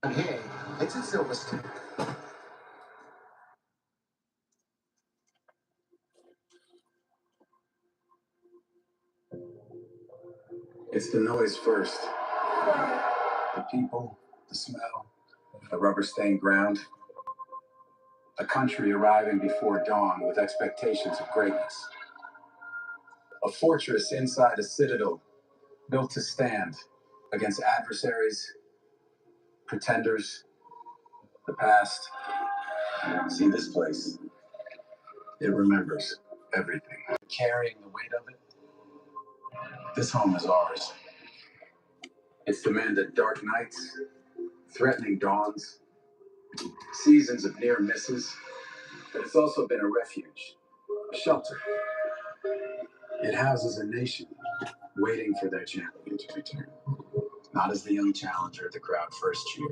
Hey, it's at Silverstone. It's the noise first. The people, the smell, the rubber-stained ground. A country arriving before dawn with expectations of greatness. A fortress inside a citadel built to stand against adversaries, pretenders, the past. See, this place, it remembers everything. Carrying the weight of it, this home is ours. It's demanded dark nights, threatening dawns, seasons of near misses, but it's also been a refuge, a shelter. It houses a nation waiting for their champion to return. Not as the young challenger the crowd first cheered,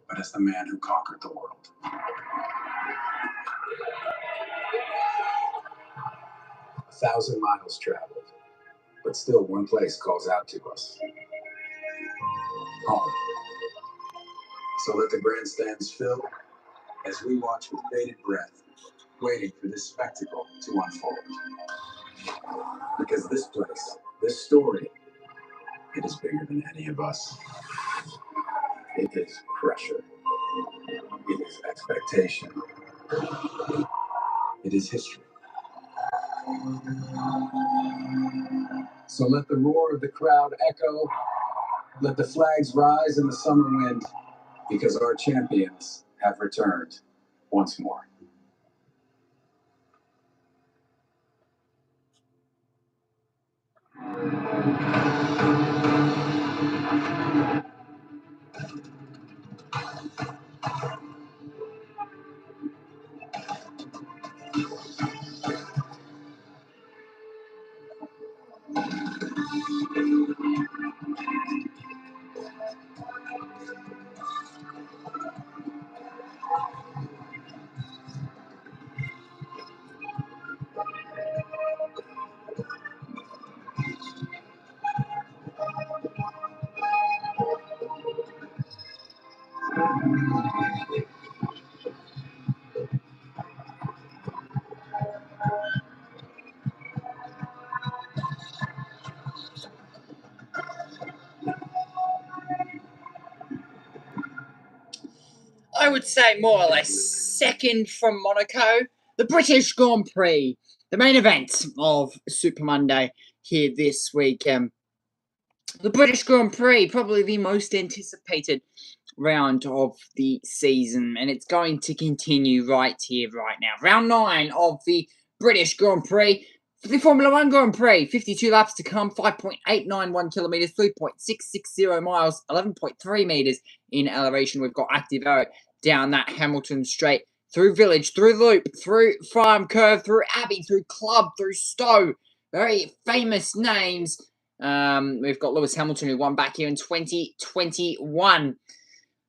but as the man who conquered the world. 1,000 miles traveled, but still one place calls out to us. Home. So let the grandstands fill as we watch with bated breath, waiting for this spectacle to unfold. Because this place, this story, it is bigger than any of us. It is pressure. It is expectation. It is history. So let the roar of the crowd echo. Let the flags rise in the summer wind, because our champions have returned once more. I would say more or less second from Monaco, the British Grand Prix, the main event of Super Monday here this week. The British Grand Prix, probably the most anticipated round of the season, and it's going to continue right here, right now. Round 9 of the British Grand Prix. For the Formula 1 Grand Prix, 52 laps to come, 5.891 kilometres, 3.660 miles, 11.3 metres in elevation. We've got active aero down that Hamilton straight, through Village, through Loop, through Farm Curve, through Abbey, through Club, through Stowe. Very famous names. We've got Lewis Hamilton, who won back here in 2021.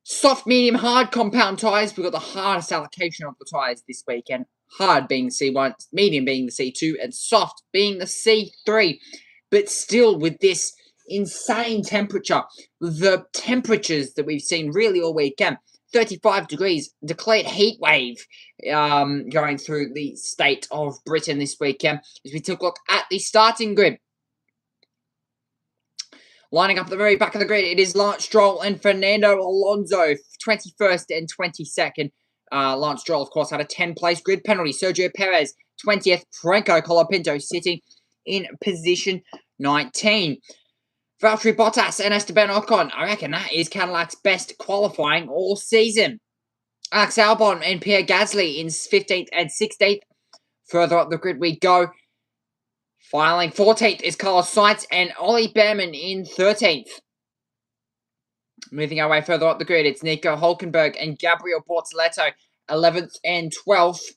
Soft, medium, hard compound tyres. We've got the hardest allocation of the tyres this weekend. Hard being the C1, medium being the C2, and soft being the C3. But still, with this insane temperature, the temperatures that we've seen really all weekend, 35 degrees, declared heat wave going through the state of Britain this weekend. As we took a look at the starting grid. Lining up at the very back of the grid, it is Lance Stroll and Fernando Alonso, 21st and 22nd. Lance Stroll, of course, had a 10-place grid penalty. Sergio Perez, 20th. Franco Colapinto sitting in position 19. Valtteri Bottas and Esteban Ocon, I reckon that is Cadillac's best qualifying all season. Alex Albon and Pierre Gasly in 15th and 16th. Further up the grid we go. Filing 14th is Carlos Sainz and Ollie Behrman in 13th. Moving our way further up the grid, it's Nico Hulkenberg and Gabriel Bortoleto, 11th and 12th.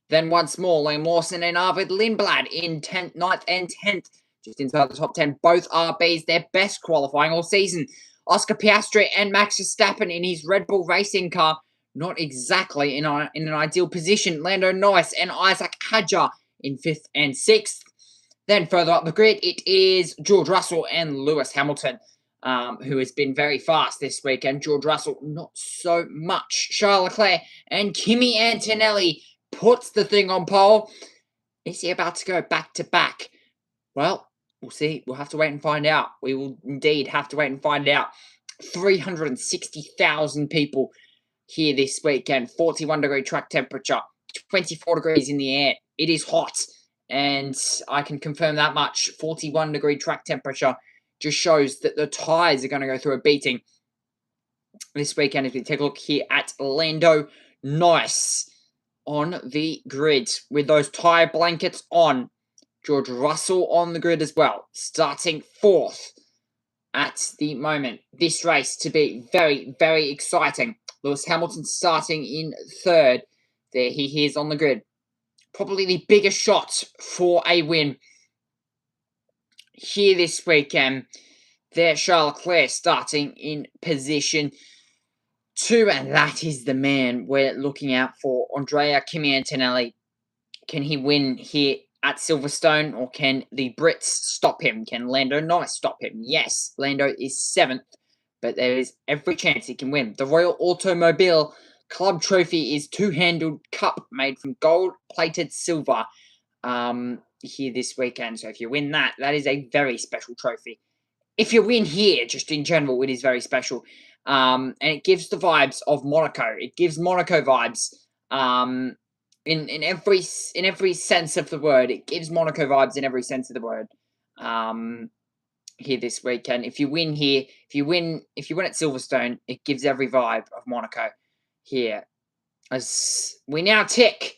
Then once more, Liam Lawson and Arvid Lindblad in 10th, 9th and 10th. Just inside the top 10, both RBs, their best qualifying all season. Oscar Piastri and Max Verstappen in his Red Bull racing car, not exactly in an ideal position. Lando Norris and Isaac Hadjar in 5th and 6th. Then further up the grid, it is George Russell and Lewis Hamilton. who has been very fast this weekend. George Russell, not so much. Charles Leclerc and Kimi Antonelli puts the thing on pole. Is he about to go back to back? Well, we'll see. We'll have to wait and find out. We will indeed have to wait and find out. 360,000 people here this weekend. 41-degree track temperature. 24 degrees in the air. It is hot. And I can confirm that much. 41-degree track temperature just shows that the tyres are going to go through a beating this weekend. As we take a look here at Lando Norris on the grid with those tyre blankets on. George Russell on the grid as well, starting 4th at the moment. This race to be very, very exciting. Lewis Hamilton starting in 3rd. There he is on the grid. Probably the biggest shot for a win here this weekend. There, Charles Leclerc starting in position 2, and that is the man we're looking out for. Andrea Kimi Antonelli. Can he win here at Silverstone, or can the Brits stop him? Can Lando Norris stop him? Yes, Lando is 7th, but there is every chance he can win. The Royal Automobile Club Trophy is two-handled cup made from gold-plated silver here this weekend. So if you win that, that is a very special trophy. If you win here, just in general, it is very special. And it gives the vibes of Monaco. It gives Monaco vibes. In every sense of the word, it gives Monaco vibes in every sense of the word. Here this weekend, if you win here, if you win at Silverstone, it gives every vibe of Monaco here. As we now tick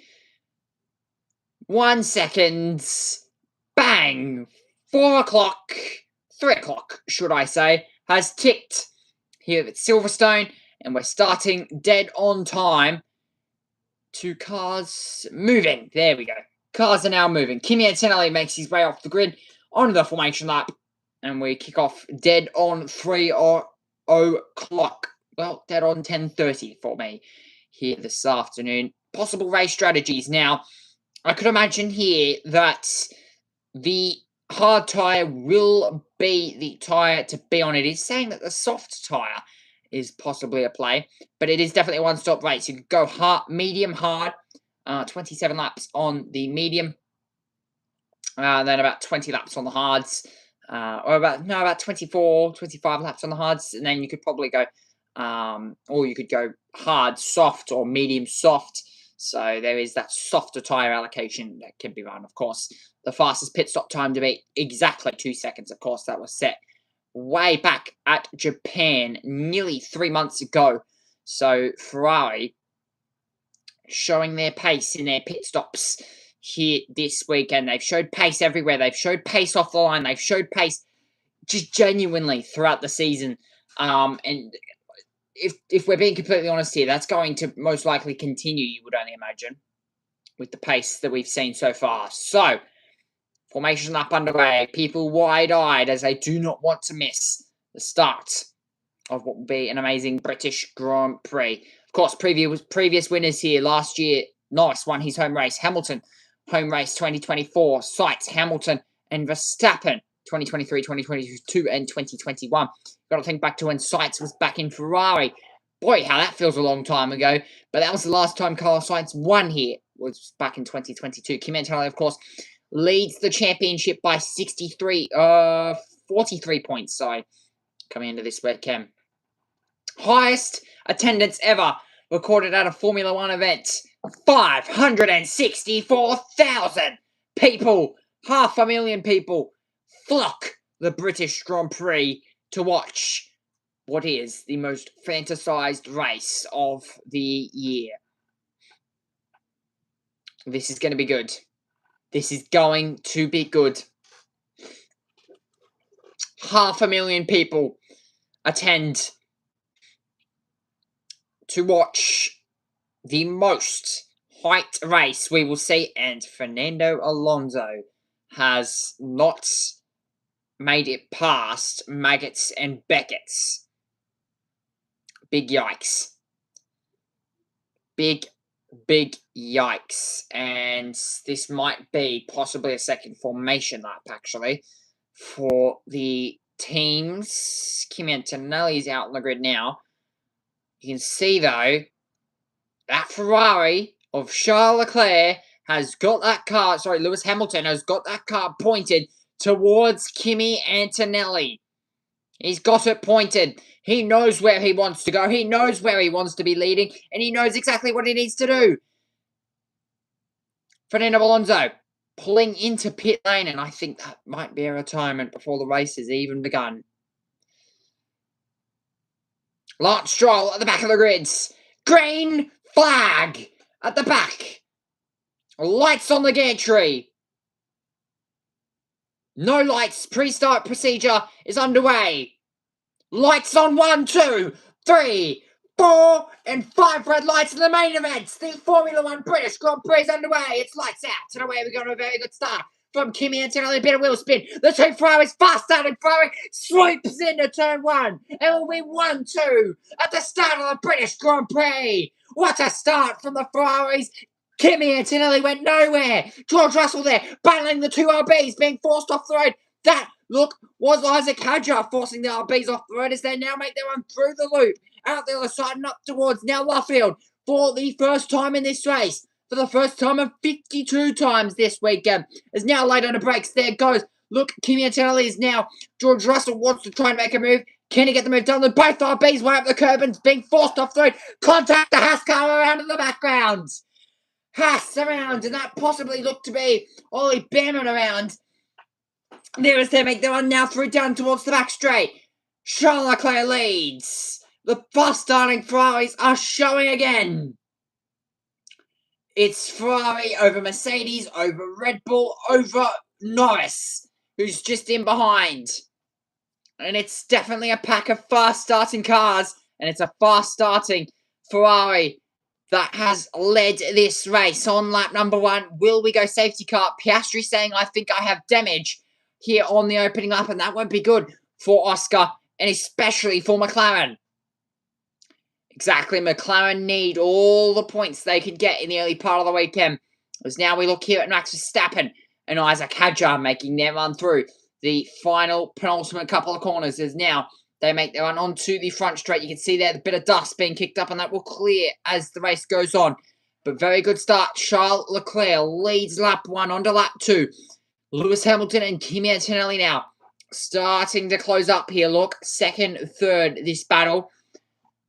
1 second, bang, 4 o'clock, 3 o'clock, should I say, has ticked here at Silverstone, and we're starting dead on time. 2 cars moving. There we go. Cars are now moving. Kimi Antonelli makes his way off the grid onto the formation lap. And we kick off dead on 3 o'clock. Well, dead on 10:30 for me here this afternoon. Possible race strategies. Now, I could imagine here that the hard tyre will be the tyre to be on. It is saying that the soft tyre is possibly a play, but it is definitely a one-stop race. You could go hard, medium, hard, 27 laps on the medium, then about 20 laps on the hards, or about 24, 25 laps on the hards, and then you could probably go, or you could go hard, soft, or medium, soft. So there is that softer tyre allocation that can be run, of course. The fastest pit stop time to be exactly 2 seconds, of course, that was set way back at Japan nearly 3 months ago. So Ferrari showing their pace in their pit stops here this weekend. They've showed pace everywhere. They've showed pace off the line. They've showed pace just genuinely throughout the season. And if we're being completely honest here, that's going to most likely continue, you would only imagine, with the pace that we've seen so far. So, formation lap underway. People wide-eyed as they do not want to miss the start of what will be an amazing British Grand Prix. Of course, previous winners here. Last year, Norris won his home race. Hamilton, home race 2024. Sainz, Hamilton, and Verstappen, 2023, 2022, and 2021. Got to think back to when Sainz was back in Ferrari. Boy, how that feels a long time ago. But that was the last time Carlos Sainz won here, was back in 2022. Kimi Antonelli, of course, leads the championship by 43 points, coming into this weekend. Highest attendance ever recorded at a Formula One event. 564,000 people, 500,000 people flock the British Grand Prix to watch what is the most fantasized race of the year. This is going to be good. This is going to be good. 500,000 people attend to watch the most hyped race we will see, and Fernando Alonso has not made it past Maggots and Beckett's. Big yikes. Big yikes. And this might be possibly a second formation lap, actually, for the teams. Kimi Antonelli's out on the grid now. You can see, though, that Ferrari of Charles Leclerc has got that car, Lewis Hamilton has got that car pointed towards Kimi Antonelli. He's got it pointed. He knows where he wants to go. He knows where he wants to be leading, and he knows exactly what he needs to do. Fernando Alonso pulling into pit lane, and I think that might be a retirement before the race has even begun. Lance Stroll at the back of the grids. Green flag at the back. Lights on the gear tree. No lights. Pre-start procedure is underway. Lights on 1, 2, 3, 4, and 5 red lights in the main events. The Formula 1 British Grand Prix is underway. It's lights out. And away we go to a very good start from Kimi Antonelli. A bit of wheel spin. The two Ferraris fast starting. Ferrari sweeps into turn 1. It will be 1, 2 at the start of the British Grand Prix. What a start from the Ferraris. Kimi Antonelli went nowhere. George Russell there battling the two RBs, being forced off the road. That, look, was Isaac Hadjar forcing the RBs off the road as they now make their run through the loop, out the other side and up towards now Luffield for the first time in this race. For the first time of 52 times this weekend. Is now laid on the brakes. There goes. Look, Kimi Antonelli is now. George Russell wants to try and make a move. Can he get the move done? Both RBs way up the curb and being forced off the road. Contact the Haas car around in the background. Haas around, and that possibly looked to be Ollie Behrman around. There as they make their run now through down towards the back straight. Charles Leclerc leads. The fast-starting Ferraris are showing again. It's Ferrari over Mercedes, over Red Bull, over Norris, who's just in behind. And it's definitely a pack of fast-starting cars, and it's a fast-starting Ferrari that has led this race on lap number 1. Will we go safety car? Piastri saying, I think I have damage here on the opening lap, and that won't be good for Oscar, and especially for McLaren. Exactly, McLaren need all the points they could get in the early part of the weekend. As now we look here at Max Verstappen and Isaac Hadjar making their run through the final penultimate couple of corners. As now they make their run onto the front straight. You can see there the bit of dust being kicked up, and that will clear as the race goes on. But very good start. Charles Leclerc leads lap 1 onto lap 2. Lewis Hamilton and Kimi Antonelli now starting to close up here. Look, second, third this battle.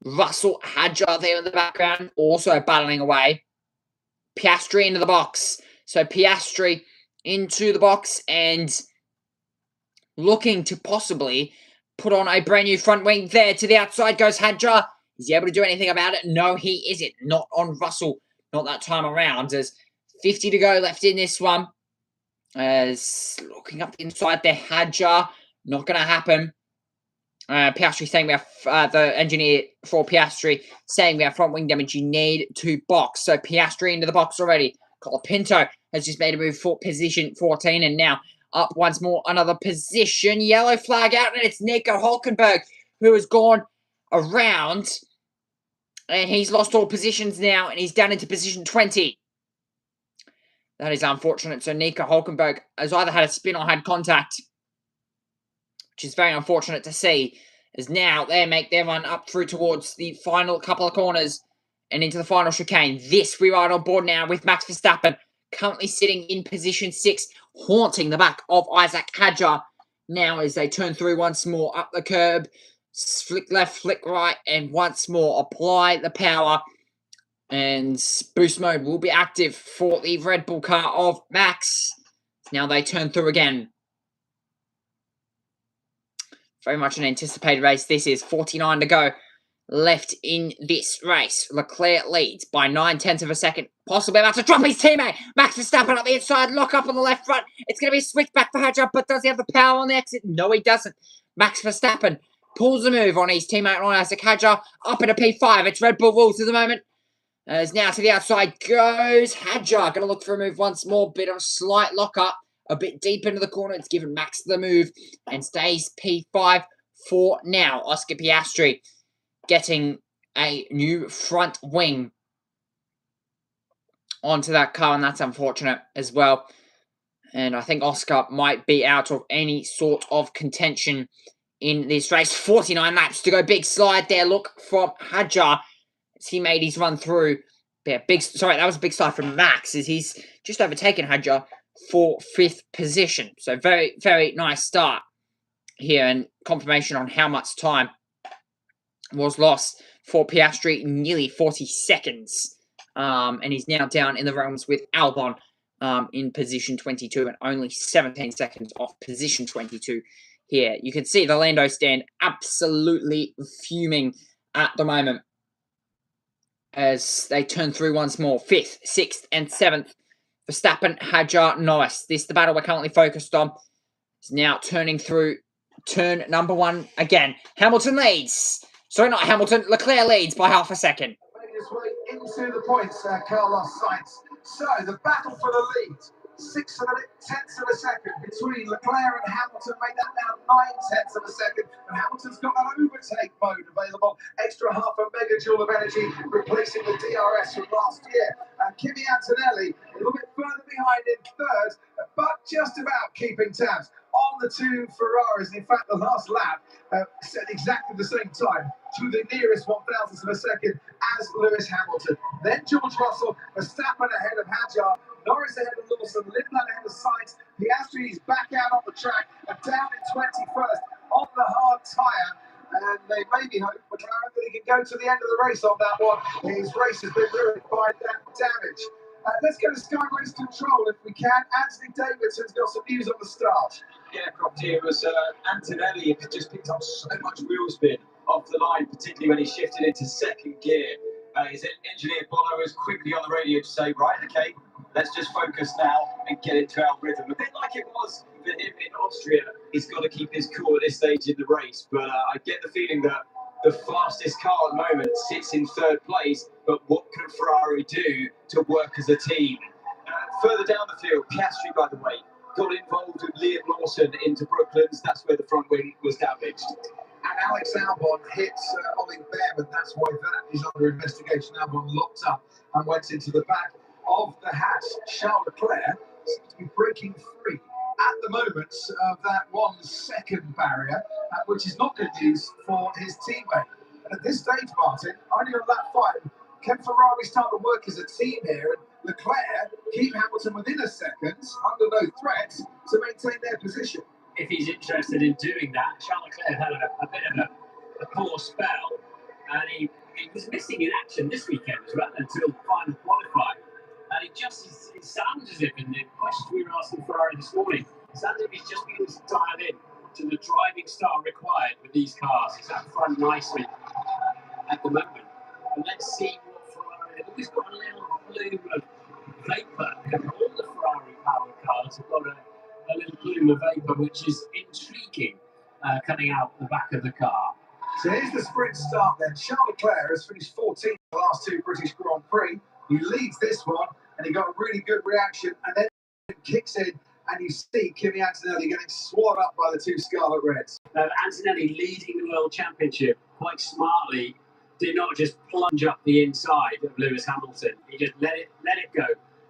Russell Hadjar there in the background, also battling away. Piastri into the box. So Piastri into the box and looking to possibly put on a brand new front wing there. To the outside goes Hadjar. Is he able to do anything about it? No, he isn't. Not on Russell. Not that time around. There's 50 to go left in this one. As looking up the inside there, Hadjar. Not going to happen. Piastri saying we have, the engineer for Piastri saying we have front wing damage. You need to box. So Piastri into the box already. Colapinto has just made a move for position 14 and now up once more, another position. Yellow flag out, and it's Nico Hülkenberg who has gone around. And he's lost all positions now, and he's down into position 20. That is unfortunate. So Nico Hülkenberg has either had a spin or had contact, which is very unfortunate to see. As now they make their run up through towards the final couple of corners and into the final chicane. This we ride on board now with Max Verstappen, currently sitting in position 6, haunting the back of Isaac Hadjar. Now as they turn through once more up the curb, flick left, flick right, and once more apply the power. And boost mode will be active for the Red Bull car of Max. Now they turn through again. Very much an anticipated race. This is 49 to go left in this race. Leclerc leads by 9/10 of a second. Possibly about to drop his teammate. Max Verstappen up the inside, lock up on the left front. It's going to be a switchback for Hadjar, but does he have the power on the exit? No, he doesn't. Max Verstappen pulls the move on his teammate on Isaac Hadjar. Up in a P5. It's Red Bull rules at the moment. As now to the outside goes Hadjar. Going to look for a move once more. Bit of a slight lock up. A bit deep into the corner. It's given Max the move and stays P5 for now. Oscar Piastri getting a new front wing onto that car, and that's unfortunate as well. And I think Oscar might be out of any sort of contention in this race. 49 laps to go. Big slide there. Look from Hadjar as he made his run through. Yeah, that was a big slide from Max as he's just overtaken Hadjar for 5th position. So very, very nice start here and confirmation on how much time was lost for Piastri, nearly 40 seconds. And he's now down in the realms with Albon in position 22 and only 17 seconds off position 22 here. You can see the Lando stand absolutely fuming at the moment as they turn through once more. 5th, 6th, and 7th. Verstappen, Hadjar, Norris. This is the battle we're currently focused on. It's now turning through turn number 1 again. Hamilton leads. Sorry, not Hamilton. Leclerc leads by half a second. Making his way into the points, Carlos Sainz. So the battle for the lead. 6 tenths of a second between Leclerc and Hamilton, made that now 9 tenths of a second, and Hamilton's got that overtake mode available, extra half a megajoule of energy, replacing the DRS from last year. And Kimi Antonelli a little bit further behind in 3rd, but just about keeping tabs on the 2 Ferraris. In fact, the last lap set exactly the same time to the nearest 1,000th of a second as Lewis Hamilton. Then George Russell, Verstappen ahead of Hadjar, Norris ahead of Lawson, Lindland ahead of Sainz. Piastri is back out on the track and down in 21st on the hard tyre. And they maybe hope McLaren that he can go to the end of the race on that one. His race has been ruined by that damage. Let's go to Sky Race Control if we can. Anthony Davidson's got some news on the start. Yeah, Crofty, it was Antonelli who just picked up so much wheel spin off the line, particularly when he shifted into 2nd gear. His engineer Bono was quickly on the radio to say, right, okay, let's just focus now and get into our rhythm. A bit like it was for him in Austria. He's got to keep his cool at this stage in the race. But I get the feeling that the fastest car at the moment sits in 3rd place. But what can Ferrari do to work as a team? Further down the field, Piastri, by the way, got involved with Liam Lawson into Brooklands. That's where the front wing was damaged. And Alex Albon hits Ollie Behrman. That's why that is under investigation. Albon locked up and went into the back of the hatch. Charles Leclerc seems to be breaking free at the moment of that 1 second barrier, which is not good news for his teammate. And at this stage, Martin, only on lap 5, can Ferrari start to work as a team here? And Leclerc keep Hamilton within a second, under no threat, to maintain their position. If he's interested in doing that, Charles Leclerc had a bit of a poor spell, and he was missing in action this weekend as well until final qualifying. And it sounds as if, in the question we were asking Ferrari this morning, it sounds as if he's just beginning to dial in to the driving style required with these cars. He's up front nicely at the moment. And let's see what Ferrari, they've always got a little plume of vapour. All the Ferrari powered cars have got a little plume of vapour, which is intriguing, coming out the back of the car. So here's the sprint start then. Charles Leclerc has finished 14th in the last 2 British Grand Prix. He leads this one, and he got a really good reaction, and then kicks in, and you see Kimi Antonelli getting swallowed up by the 2 Scarlet Reds. Antonelli leading the World Championship quite smartly, did not just plunge up the inside of Lewis Hamilton. He just let it go,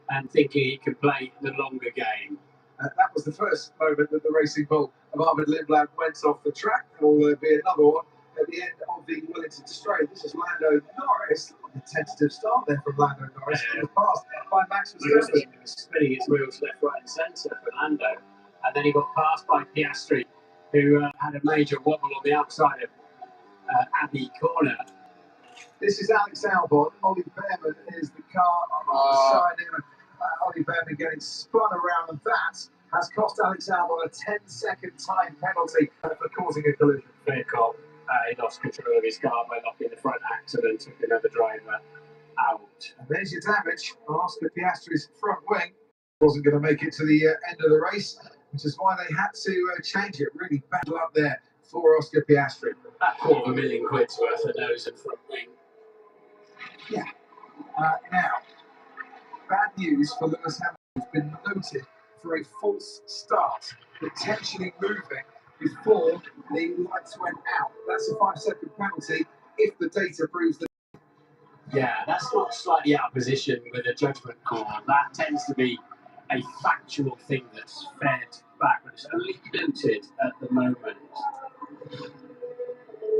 and thinking he could play the longer game. That was the first moment that the Racing Bull of Arvid Lindblad went off the track. There will be another one at the end of the Wellington Straight. This is Lando Norris. A tentative start there from Lando Norris. He was passed by Max Verstappen. He was spinning his wheels left, right and centre for Lando. And then he got passed by Piastri, who had a major wobble on the outside of Abbey Corner. This is Alex Albon. Ollie Behrman is the car beside him. Ollie Behrman getting spun around, and that has cost Alex Albon a 10-second time penalty for causing a collision. Vehicle, he lost control of his car by locking the front axle and took another driver out. And there's your damage on Oscar Piastri's front wing. Wasn't going to make it to the end of the race, which is why they had to change it. Really bad luck there for Oscar Piastri. That £250,000 worth of nose and front wing. Yeah. Now, bad news for Lewis Hamilton, who's been noted for a false start, potentially moving before the lights went out. That's a 5-second penalty if the data proves that. Yeah, that's not slightly out of position with a judgment call. That tends to be a factual thing that's fed back, but it's only noted at the moment.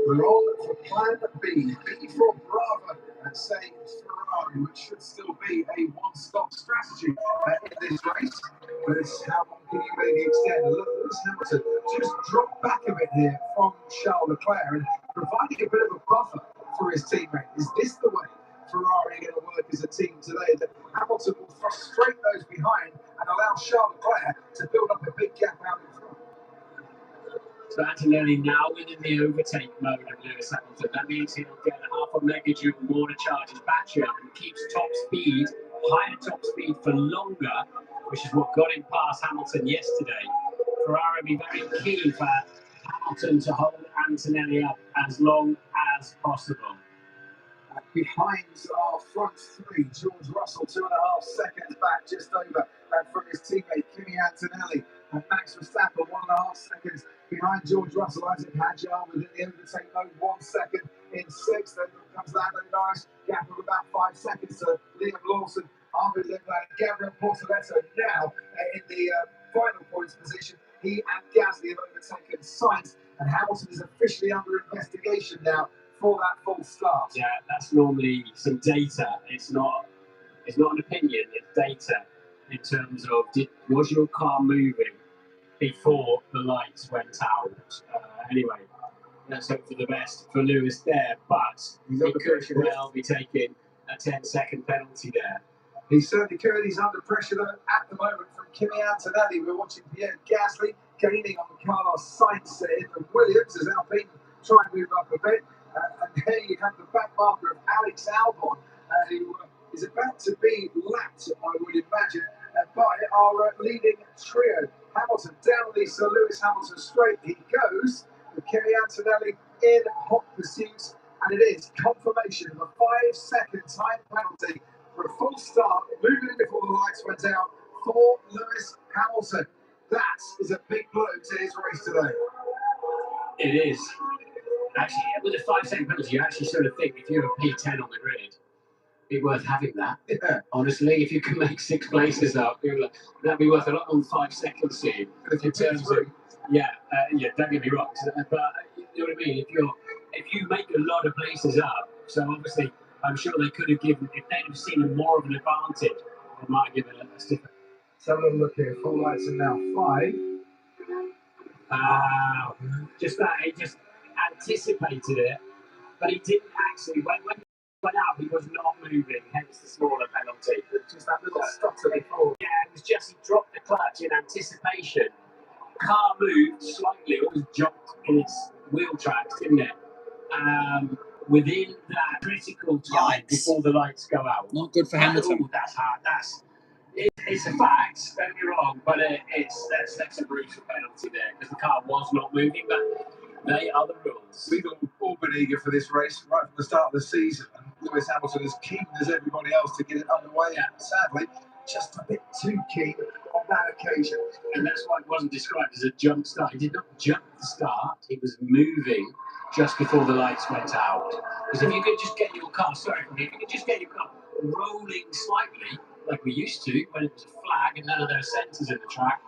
We're on for plan B. B for Bravo and saying Ferrari, which should still be a one-stop strategy in this race. But it's how long can you maybe extend? Look, Lewis Hamilton just dropped back a bit here from Charles Leclerc and providing a bit of a buffer for his teammate. Is this the way Ferrari are going to work as a team today? That Hamilton will frustrate those behind and allow Charles Leclerc to build up a big gap out in front. So Antonelli now within the overtake mode of Lewis Hamilton. That means he'll get half a megajoule more to charge his battery up and keeps top speed, higher top speed for longer, which is what got him past Hamilton yesterday. Ferrari will be very keen for Hamilton to hold Antonelli up as long as possible. Behind our front three, George Russell 2.5 seconds back, just over from his teammate Kimi Antonelli, and Max Verstappen 1.5 seconds behind George Russell. Isaac Hadjar within the overtake mode, 1 second in sixth. Then comes Lando Norris, gap of about 5 seconds to Liam Lawson, Arvid Lindblad, Gabriel Portoletto now in the final points position. He and Gasly have overtaken Sainz, and Hamilton is officially under investigation now for that full start. Yeah, that's normally some data. It's not an opinion, it's data in terms of was your car moving before the lights went out? Anyway, let's hope for the best for Lewis there, but he could well be taking a 10-second penalty there. He certainly could. He's under pressure though at the moment from Kimi Antonelli. We're watching Pierre Gasly gaining on Carlos Sainz in the Williams as Alpine try and move up a bit. And here you have the back marker of Alex Albon, who is about to be lapped, I would imagine, by our leading trio. Hamilton down the Sir Lewis Hamilton straight. He goes with Kimi Antonelli in hot pursuit, and it is confirmation of a 5-second time penalty for a full start, moving before the lights went out for Lewis Hamilton. That is a big blow to his race today. It is. Actually, with a 5-second penalty, you actually sort of think if you're a P10 on the grid, it'd be worth having that. Yeah. Honestly, if you can make 6 places up, that'd be worth a lot more than 5 seconds to you. In terms of, don't get me wrong, but you know what I mean. If you make a lot of places up, so obviously, I'm sure they could have given, if they'd have seen more of an advantage, they might have given it a stiffer. So have a look here. Full lights are now 5. Just that, he just anticipated it, but he didn't actually. When he went out, he was not moving, hence the smaller penalty. Just that little stutter before. Yeah, it was just he dropped the clutch in anticipation. Car moved slightly, almost jumped in its wheel tracks, didn't it? Within that critical time before the lights go out. Not good for Hamilton. Oh, that's hard. It's a fact, don't get me wrong, but that's a brutal penalty there because the car was not moving, but they are the rules. We've all been eager for this race right from the start of the season. Lewis Hamilton is keen as everybody else to get it underway. Sadly, just a bit too keen on that occasion. And that's why it wasn't described as a jump start. He did not jump the start, he was moving just before the lights went out. Because if you could just get your car, if you could just get your car rolling slightly, like we used to when it was a flag and none of those sensors in the track,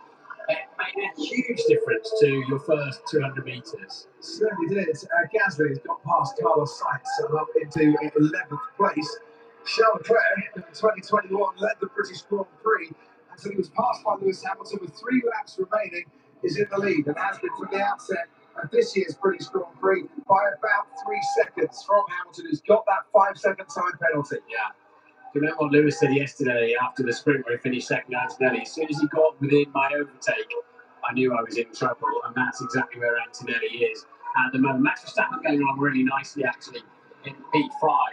it made a huge difference to your first 200 metres. Certainly did. Gasly has got past Carlos Sainz and up into 11th place. Charles Leclerc in 2021 led the British Grand Prix, and so he was passed by Lewis Hamilton with 3 laps remaining, is in the lead and has been from the outset of this year's British Grand Prix by about 3 seconds from Hamilton, who's got that 5-second time penalty. Yeah. You know what Lewis said yesterday after the sprint where he finished second to Antonelli? As soon as he got within my overtake, I knew I was in trouble, and that's exactly where Antonelli is at the moment. Max Verstappen going along really nicely, actually, in P5,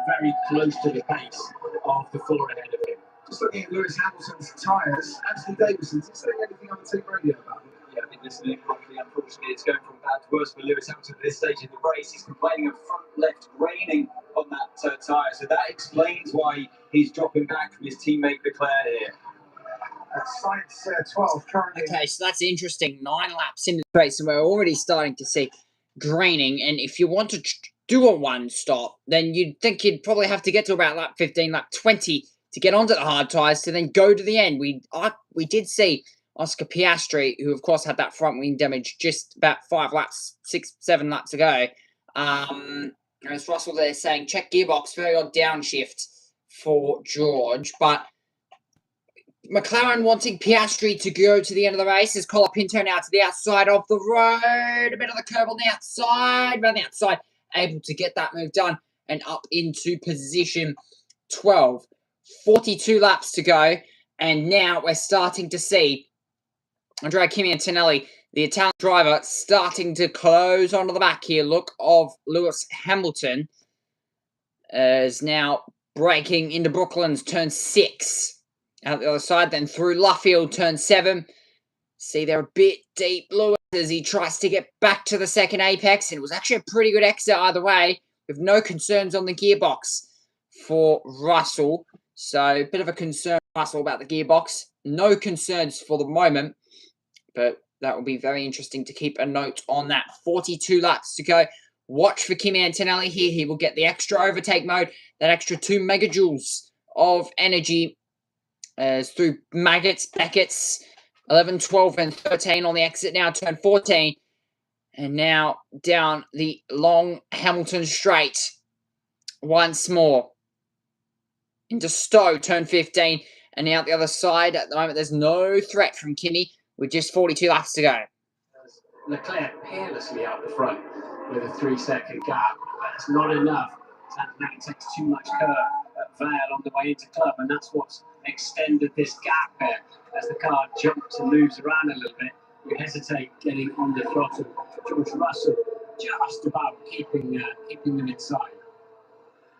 very close to the pace of the 4 ahead of him. Just looking at Lewis Hamilton's tyres, Anthony Davison's saying anything on the team radio about it? Yeah, I've been listening properly. Unfortunately, it's going from bad to worse for Lewis Hamilton at this stage in the race. He's complaining of front left graining on that tyre, so that explains why he's dropping back from his teammate Leclerc here. Sainz 12 currently. Okay, so that's interesting. 9 laps into the race, and we're already starting to see graining. And if you want to do a one stop, then you'd think you'd probably have to get to about lap 15, lap 20 to get onto the hard tyres to then go to the end. We did see Oscar Piastri, who of course had that front wing damage just about 6, 7 laps ago. As Russell there saying, check gearbox, very odd downshift for George. But McLaren wanting Piastri to go to the end of the race as Colapinto now to the outside of the road. A bit of the curve on the outside, around the outside, able to get that move done and up into position 12. 42 laps to go, and now we're starting to see Andrea Kimi Antonelli, the Italian driver, starting to close onto the back here. Look of Lewis Hamilton is now braking into Brooklands, turn 6. Out the other side, then through Luffield, turn 7. See, they're a bit deep, Lewis, as he tries to get back to the second apex. And it was actually a pretty good exit either way, with no concerns on the gearbox for Russell. So, a bit of a concern, Russell, about the gearbox. No concerns for the moment, but that will be very interesting to keep a note on that. 42 laps to go. Watch for Kimi Antonelli here. He will get the extra overtake mode, that extra 2 megajoules of energy through Maggots, Beckett's, 11, 12, and 13 on the exit now, turn 14. And now down the long Hamilton straight once more. Into Stowe, turn 15. And now the other side, at the moment, there's no threat from Kimi with just 42 laps to go. Leclerc peerlessly out the front with a 3-second gap. That's not enough. That takes too much curve at Vale on the way into club, and that's what's extended this gap there. As the car jumps and moves around a little bit, you hesitate getting on the throttle. George Russell just about keeping them inside.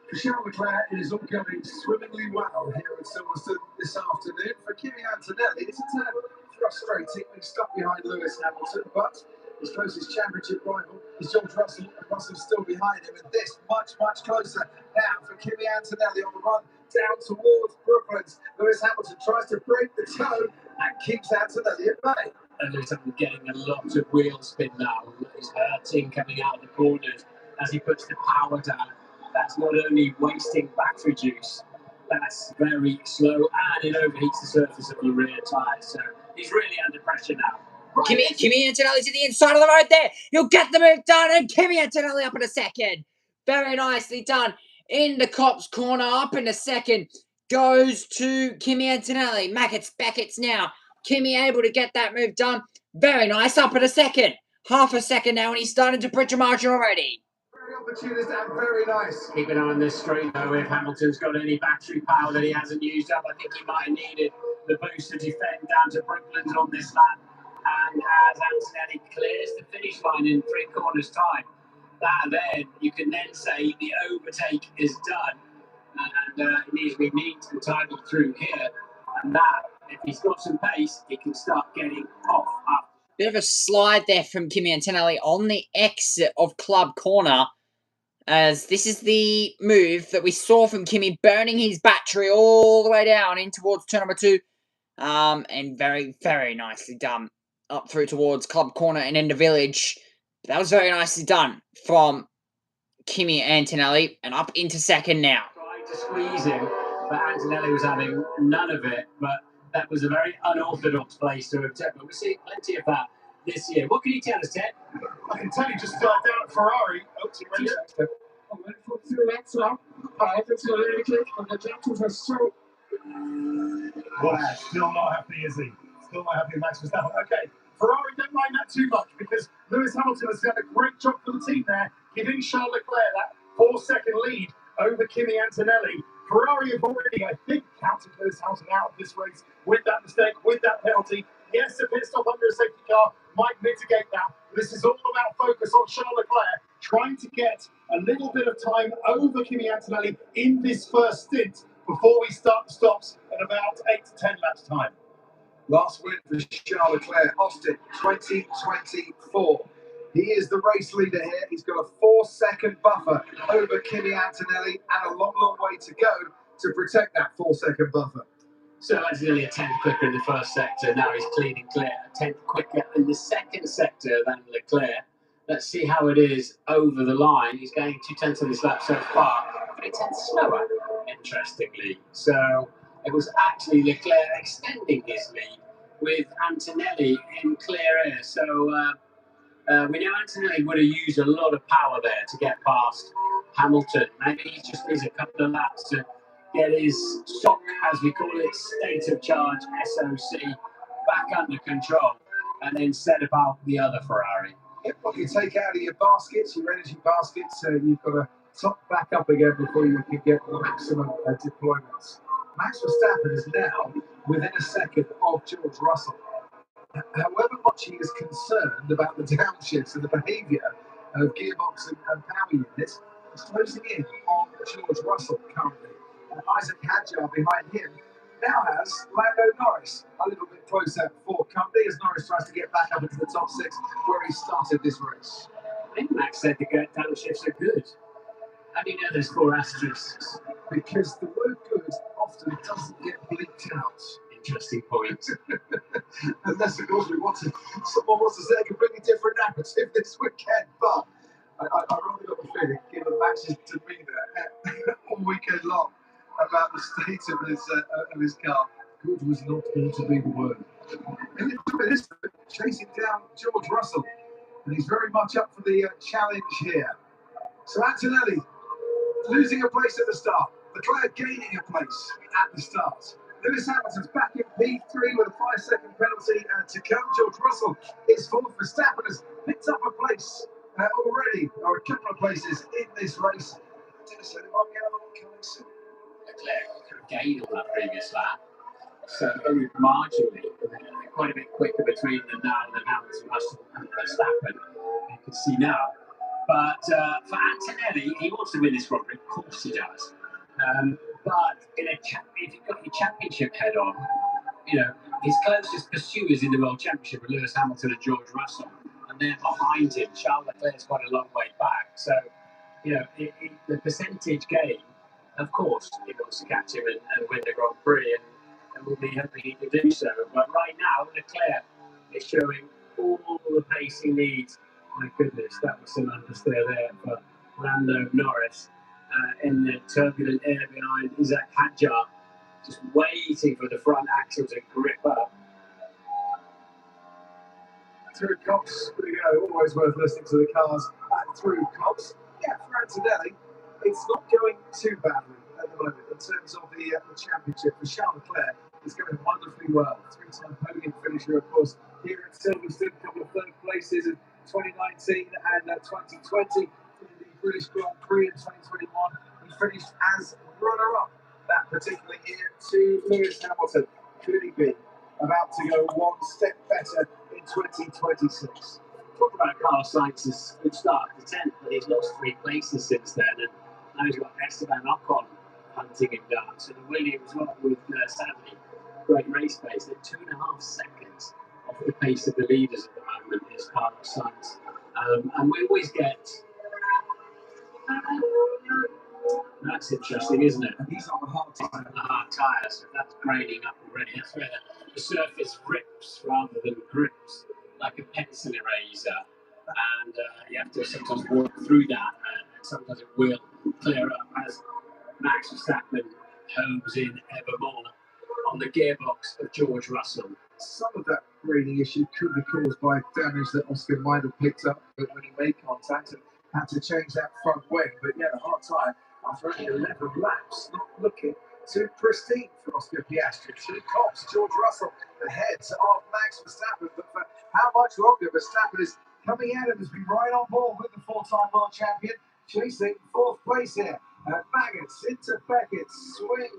For Charles Leclerc, it is all going swimmingly well here at Silverstone this afternoon. For Kimi Antonelli, it's a tad frustrating being stuck behind Lewis Hamilton, but his closest championship rival is George Russell, and Russell's still behind him, and this much closer now for Kimi Antonelli on the run down towards Brooklands. Lewis Hamilton tries to break the toe and keeps Antonelli at bay. And Lewis Hamilton getting a lot of wheel spin now. He's hurting coming out of the corners as he puts the power down. That's not only wasting battery juice, that's very slow, and it overheats the surface of the rear tyres. So he's really under pressure now. Kimi Antonelli to the inside of the road there. He'll get the move done, and Kimi Antonelli up in a second. Very nicely done. In the Copse corner, up in a second. Goes to Kimi Antonelli. Maggots, Beckett's now. Kimi able to get that move done. Very nice, up in a second. Half a second now, and he's starting to bridge a margin already. Very opportunist and very nice. Keep an eye on this straight though. If Hamilton's got any battery power that he hasn't used up, I think he might have needed the boost to defend down to Brooklands on this lap. And as Antonelli clears the finish line in 3 corners time, then you can then say the overtake is done, and it needs to be neat and tidy through here. And that, if he's got some pace, he can start getting off up. Bit of a slide there from Kimi Antonelli on the exit of Club Corner, as this is the move that we saw from Kimi, burning his battery all the way down in towards turn number 2. And very, very nicely done. Up through towards Club Corner and into Village. That was very nicely done from Kimi Antonelli, and up into second now. Trying to squeeze him, but Antonelli was having none of it. But that was a very unorthodox place to have taken. We're seeing plenty of that this year. What can you tell us, Ted? I can tell you just down at Ferrari. Well, still not happy, is he? Still not happy, Max Verstappen. Okay, Ferrari don't mind that too much, because Lewis Hamilton has done a great job for the team there, giving Charles Leclerc that 4-second lead over Kimi Antonelli. Ferrari have already, I think, counted Lewis Hamilton out of this race with that mistake, with that penalty. Yes, a pit stop under a safety car might mitigate that. This is all about focus on Charles Leclerc, trying to get a little bit of time over Kimi Antonelli in this first stint before we start the stops in about 8 to 10 laps time. Last win for Charles Leclerc, Austin 2024. He is the race leader here. He's got a 4-second buffer over Kimi Antonelli and a long way to go to protect that 4-second buffer. So that's nearly a 10th quicker in the first sector. Now he's clean and clear. A 10th quicker in the second sector than Leclerc. Let's see how it is over the line. He's going 2/10 of this lap so far, but it's 10 slower, interestingly. So it was actually Leclerc extending his lead with Antonelli in clear air. So we know Antonelli would have used a lot of power there to get past Hamilton. Maybe he just needs a couple of laps to get his SOC, as we call it, state of charge, SOC, back under control, and then set about the other Ferrari. What you take out of your baskets, your energy baskets, you've got to top back up again before you can get maximum deployments. Max Verstappen is now within a second of George Russell. However much he is concerned about the downshifts and the behaviour of gearbox and power units, he's closing in on George Russell currently. Isaac Hadjar behind him now has Lando Norris a little bit closer for company as Norris tries to get back up into the top six where he started this race. I think Max said the downshifts are good. How do you know there's 4 asterisks? Because the word good often doesn't get bleeped out. Interesting point. Unless, of course, someone wants to say a completely different narrative this weekend. But I really got the feeling, given Max's demeanour all weekend long about the state of his car, good was not going to be the word. And look at this, chasing down George Russell. And he's very much up for the challenge here. So Antonelli losing a place at the start. Leclerc gaining a place at the start. Lewis Hamilton's back in P3 with a 5-second penalty to come. George Russell is fourth. Verstappen has picked up a place already, or a couple of places in this race. So they might get another one coming soon. Leclerc could have gained on that previous lap. So only marginally, quite a bit quicker between them now than Hamilton, Russell and Verstappen. You can see now. But for Antonelli, he wants to win this Grand Prix. Of course he does. But if you've got your championship head on, you know, his closest pursuers in the World Championship are Lewis Hamilton and George Russell. And they're behind him. Charles Leclerc's quite a long way back. So, you know, the percentage gain, of course, he wants to catch him and win the Grand Prix. And we'll be hoping he can do so. But right now, Leclerc is showing all the pace he needs. My goodness, that was some understeer there for Lando Norris in the turbulent air behind Isaac Hadjar, just waiting for the front axle to grip up. Through Cox, we go. Always worth listening to the cars through Cox. Yeah, for Antonelli, it's not going too badly at the moment in terms of the championship. For Charles Leclerc, it's going wonderfully well. 3-time podium finisher, of course, here at Silverstone, a couple of third places in 2019 and 2020. In the British Grand Prix in 2021, he finished as runner-up that particular year to Lewis Hamilton. Could he be about to go one step better in 2026? Talk about Carlos Sainz's good start at the 10th, but he's lost 3 places since then, and now he's got Esteban Ocon hunting him down. So the Williams one with sadly great race pace. They're 2.5 seconds off the pace of the leaders at the moment is Carlos Sainz, and we always get. That's interesting, isn't it? And he's on the hard tyre. The hard tyre, so that's graining up already. That's where the surface rips rather than grips, like a pencil eraser. And you have to sometimes work through that, and sometimes it will clear up as Max Verstappen homes in ever more on the gearbox of George Russell. Some of that graining issue could be caused by damage that Oscar Maidel picked up when he made contact and had to change that front wing. But yeah, the hard tyre after only 11 laps, not looking too pristine for Oscar Piastri. 2 cops, George Russell ahead of Max Verstappen. But for how much longer Verstappen is coming at him, has been right on board with the 4-time world champion, chasing 4th place here. Maggots into Beckett, swing,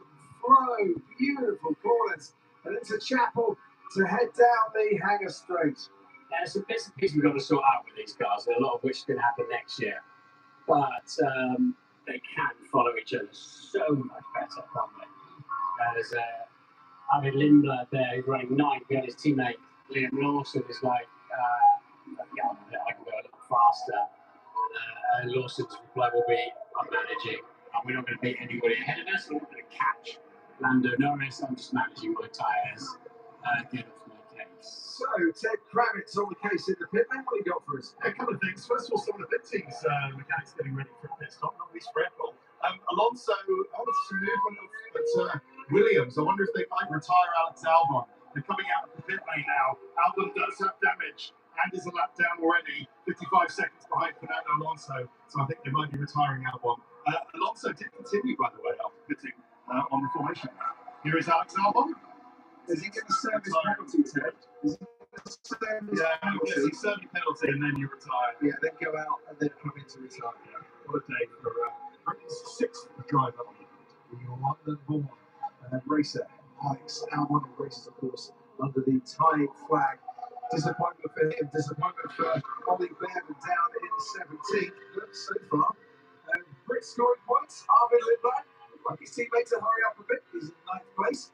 flow, beautiful corners, and into Chapel to head down the Hangar Straight. There's some bits and pieces we've got to sort out with these cars, and a lot of which can happen next year. But they can follow each other so much better, can't they? As Lindblad there, who's running 9th behind his teammate Liam Lawson, is like, yeah, I can go a little faster. Lawson's reply will be, I'm managing, and we're not going to beat anybody ahead of us, we're not going to catch Lando Norris, I'm just managing my tyres. Get off my case. So, Ted Kravitz on the case in the pit lane. What do you got for us? A couple of things. First of all, some of the pit teams, mechanics getting ready for a pit stop, not least Red Bull. Alonso, some movement at Williams. I wonder if they might retire Alex Albon. They're coming out of the pit lane now. Albon does have damage and is a lap down already, 55 seconds behind Fernando Alonso. So I think they might be retiring Albon. Alonso did continue, by the way, after pitting on the formation. Here is Alex Albon. Is he going to serve his penalty, Ted? Is he going to serve his penalty? Yes, you serve your penalty and then you retire. Yeah, then go out and then come into retirement. What a day for Britain's sixth driver. The London-born racer, Alex Albon, who races, of course, under the tying flag. Disappointment for him, disappointment for Ollie Bearman down in 17th. But so far, Prix scoring points. Arvin Lindbergh would like his teammate to hurry up a bit. He's in 9th place.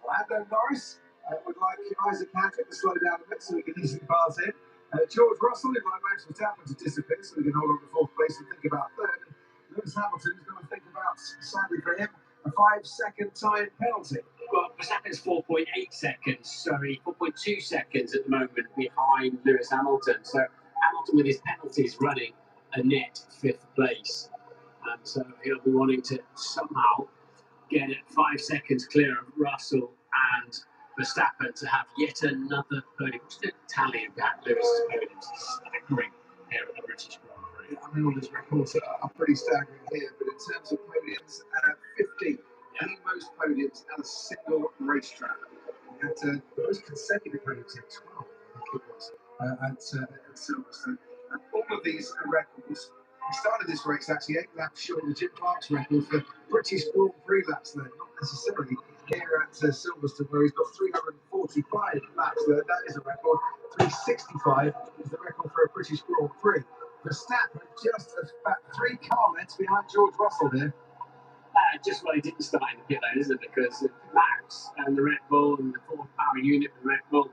Lando Norris would like Isaac Hancock to slow down a bit so he can easily pass in. George Russell would like Max Verstappen to disappear so he can hold on to 4th place and think about 3rd. And Lewis Hamilton is going to think about, sadly for him, a 5-second time penalty. Well, Verstappen's 4.8 seconds, sorry, 4.2 seconds at the moment behind Lewis Hamilton. So Hamilton with his penalties running a net 5th place. So he'll be wanting to somehow get it 5 seconds clear of Russell and Verstappen to have yet another podium. What's the tally of that Lewis's podiums? Staggering here at the British Grand Prix. I mean, all these records are pretty staggering here, but in terms of podiums, 50. The most podiums at a single racetrack. He had the most consecutive podiums in 12, I think it was, at Silverstone. And all of these records, he started this race actually 8 laps short of Jim Clark's record for British Grand Prix laps there, not necessarily here at Silverstone, where he's got 345 laps there. That is a record. 365 is the record for a British Grand Prix. Verstappen just about 3 car lengths behind George Russell there. Just why he didn't start in the pit lane, isn't it? Because Max and the Red Bull and the Ford power unit with Red Bull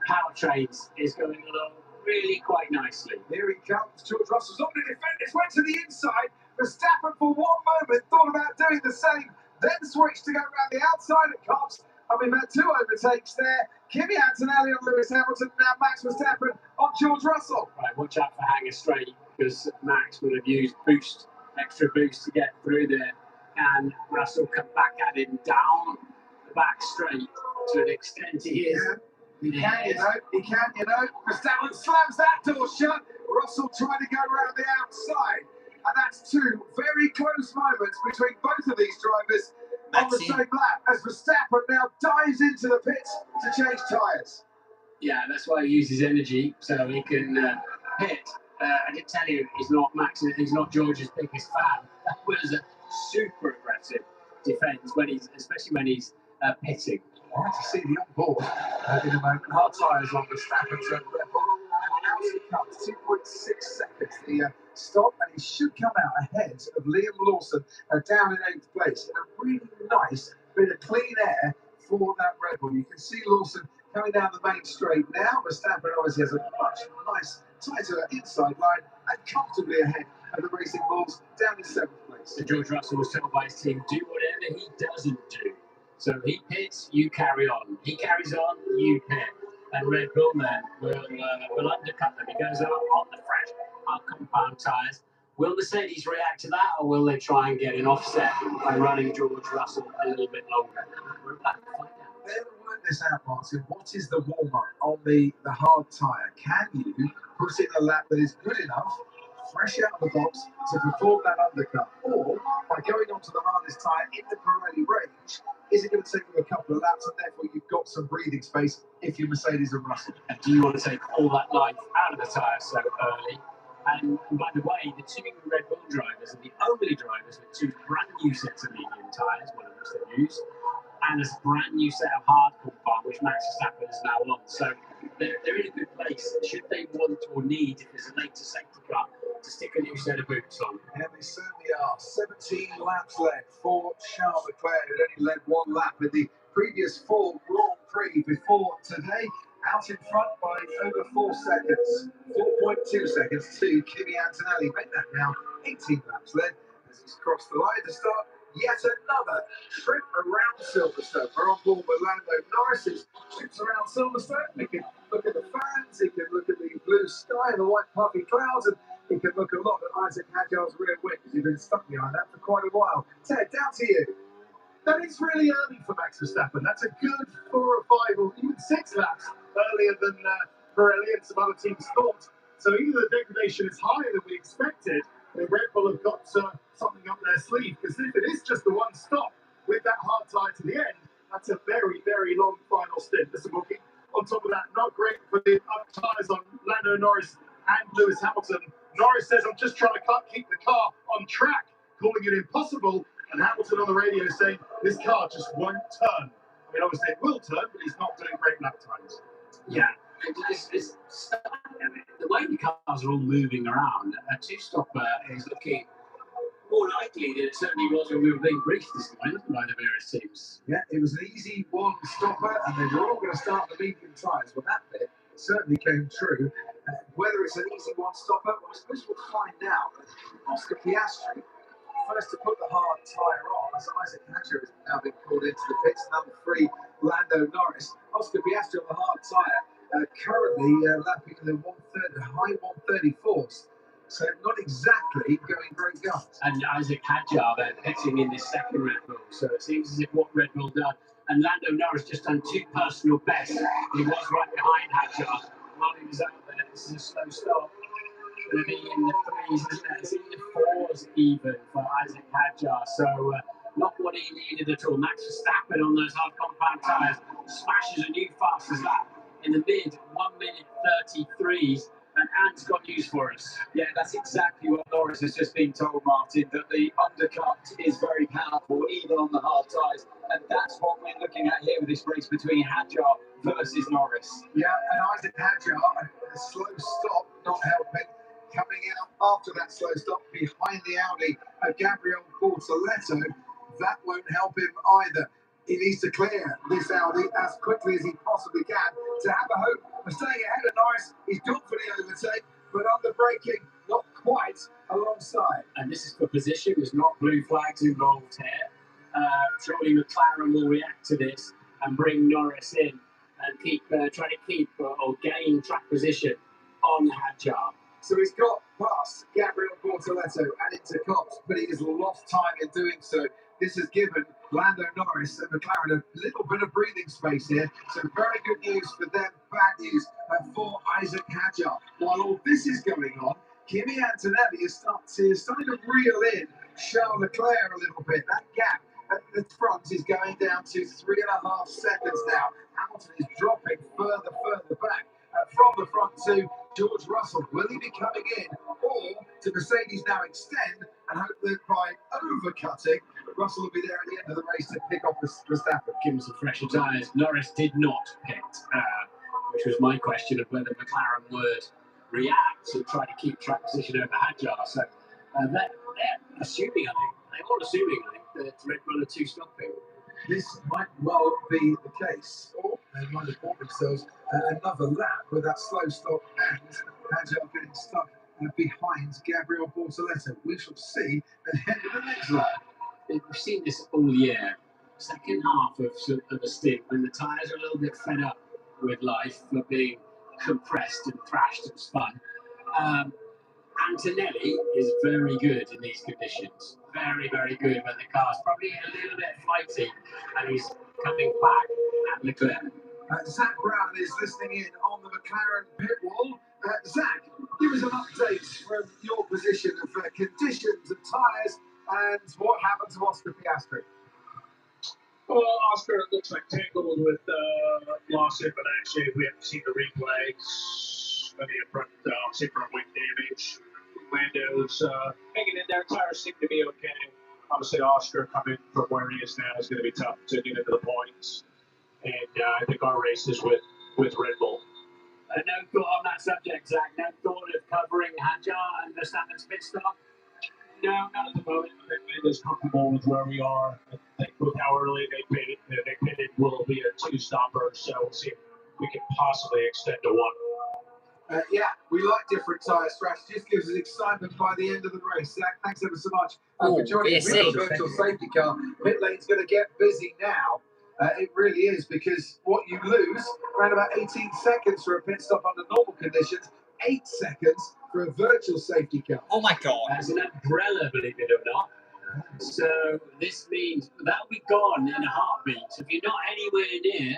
powertrains is going along really quite nicely. Here he comes. George Russell's on the defenders, went to the inside. Verstappen for one moment thought about doing the same, then switched to go around the outside of Cops. And we've had 2 overtakes there. Kimi Antonelli on Lewis Hamilton, now Max Verstappen on George Russell. Right, watch out for Hanger Straight, because Max would have used extra boost to get through there. And Russell come back at him down the back straight to an extent he is. Yeah, he can, you know. Verstappen slams that door shut. Russell trying to go around the outside. And that's 2 very close moments between both of these drivers on the same lap as Verstappen now dives into the pits to change tyres. Yeah, that's why he uses energy, so he can pit. I did tell you he's not George's biggest fan. That was a super aggressive defence especially when he's pitting. I want to see the on board in a moment. Hard tyres on Verstappen's Red Bull. And out he comes, 2.6 seconds. The stop, and he should come out ahead of Liam Lawson down in 8th place. And a really nice bit of clean air for that Red Bull. You can see Lawson coming down the main straight now. Verstappen obviously has a much nice tighter inside line and comfortably ahead of the Racing Bulls down in 7th place. So George Russell was told by his team, do whatever he doesn't do. So he pits, you carry on. He carries on, you pit. And Red Bull then will undercut them. He goes out on the fresh compound tyres. Will Mercedes react to that, or will they try and get an offset by running George Russell a little bit longer? We're about to find out. They'll work this out, Martin. What is the warm-up on the hard tyre? Can you put in a lap that is good enough, fresh out of the box, to perform that undercut? Or, by going onto the hardest tyre in the Pirelli range, is it going to take you a couple of laps, and therefore you've got some breathing space if you're Mercedes and Russell? And do you want to take all that life out of the tyre so early? And by the way, the 2 Red Bull drivers are the only drivers with 2 brand new sets of medium tyres, one of which they use, and a brand new set of hard compound, which Max Verstappen is now on. So they're in a good place. Should they want or need, if there's a later safety car, to stick a new set of boots on? Yeah, they certainly are. 17 laps left for Charles Leclerc, who only led 1 lap in the previous 4 Grand Prix before today. Out in front by over 4 seconds, 4.2 seconds to Kimi Antonelli. Make that now 18 laps led as he's crossed the line to start yet another trip around Silverstone. We're on board with Lando Norris, who trips around Silverstone. He can look at the fans, he can look at the blue sky and the white puffy clouds, and he can look a lot at Isaac Hadjar's rear wing, because he's been stuck behind that for quite a while. Ted, down to you. That is really early for Max Verstappen. That's a good 4 or 5 or even 6 laps earlier than Pirelli and some other teams thought. So either the degradation is higher than we expected, or Red Bull have got something up their sleeve. Because if it is just the one stop with that hard tyre to the end, that's a very, very long final stint. Listen, Wilkie, on top of that, not great for the up tyres on Lando Norris and Lewis Hamilton. Norris says, I'm just trying to keep the car on track, calling it impossible. And Hamilton on the radio saying, this car just won't turn. I mean, obviously it will turn, but he's not doing great lap times. Yeah, it's the way the cars are all moving around, a two-stopper is looking more likely than it certainly was when we were being briefed this morning by the various teams. Yeah, it was an easy one stopper, and they were all going to start the medium tyres. Well, that bit certainly came true. Whether it's an easy one stopper, I suppose we'll find out. Oscar Piastri, first to put the hard tyre on, as Isaac Hatcher has now been called into the pits. Number 3, Lando Norris. Oscar Piastri on the hard tyre, currently lapping the high 134s. So not exactly going great guns. And Isaac Hadjar then pitching in this second Red Bull. So it seems as if what Red Bull done, and Lando Norris just done 2 personal bests. He was right behind Hadjar while he was out there. This is a slow start. It's going to be in the 3s, isn't it? It's in the 4s even for Isaac Hadjar. So not what he needed at all. Max Verstappen on those hard compound tyres smashes a new fastest lap in the mid 1 minute 33s. And Ant's got news for us. Yeah, that's exactly what Norris has just been told, Martin, that the undercut is very powerful, even on the hard tyres. And that's what we're looking at here with this race between Hadjar versus Norris. Yeah, and Isaac Hadjar, a slow stop, not helping. Coming out after that slow stop behind the Audi of Gabriel Bortoleto, that won't help him either. He needs to clear this Audi as quickly as he possibly can to have a hope of staying ahead of Norris. He's gone for the overtake, but under braking, not quite alongside. And this is for position. There's not blue flags involved here. Surely McLaren will react to this and bring Norris in and keep try to keep or gain track position on Hadjar. So he's got past Gabriel Bortoleto and into Cox, but he has lost time in doing so. This has given Lando Norris and McLaren a little bit of breathing space here. So very good news for them, bad news for Isaac Hadjar. While all this is going on, Kimi Antonelli is starting to reel in Charles Leclerc a little bit. That gap at the front is going down to 3.5 seconds now. Hamilton is dropping further back. From the front to George Russell. Will he be coming in, or to Mercedes now extend and hope that by overcutting, Russell will be there at the end of the race to pick off Verstappen? Give him some fresher tyres. Norris did not pit, which was my question of whether McLaren would react and try to keep track position over Hadjar. So they're assuming, they're all assuming, that Red Bull are 2 stopping. This might well be the case, or they might have bought themselves another lap with that slow stop and Hadjar getting stuck behind Gabriel Bortoleto. We shall see at the end of the next lap. We've seen this all year. Second half of a stint when the tyres are a little bit fed up with life for being compressed and thrashed and spun. Antonelli is very good in these conditions. Very, very good when the car's probably a little bit flighty and he's coming back at Leclerc. Zach Brown is listening in on the McLaren pit wall. Zach, give us an update from your position of conditions of tyres and what happened to Oscar Piastri. Well, Oscar looks like tangled with lawsuit, but actually we haven't seen the replay. Maybe a front wing damage. Lando's hanging in there. Tires seem to be okay. Obviously, Oscar coming from where he is now is going to be tough to get into the points. And I think our race is with Red Bull. No thought on that subject, Zach. No thought of covering Hadjar and Verstappen's pit stop? No, not at the moment. I think Lando's comfortable with where we are. I think with how early they pitted will be a 2-stopper. So we'll see if we can possibly extend to 1. Yeah, we like different tyre strategies. Gives us excitement by the end of the race. Zach, thanks ever so much for joining us in the virtual safety car. Pit lane's going to get busy now. It really is, because what you lose, around about 18 seconds for a pit stop under normal conditions, 8 seconds for a virtual safety car. Oh my God. As an umbrella, believe it or not. So this means that'll be gone in a heartbeat. So if you're not anywhere near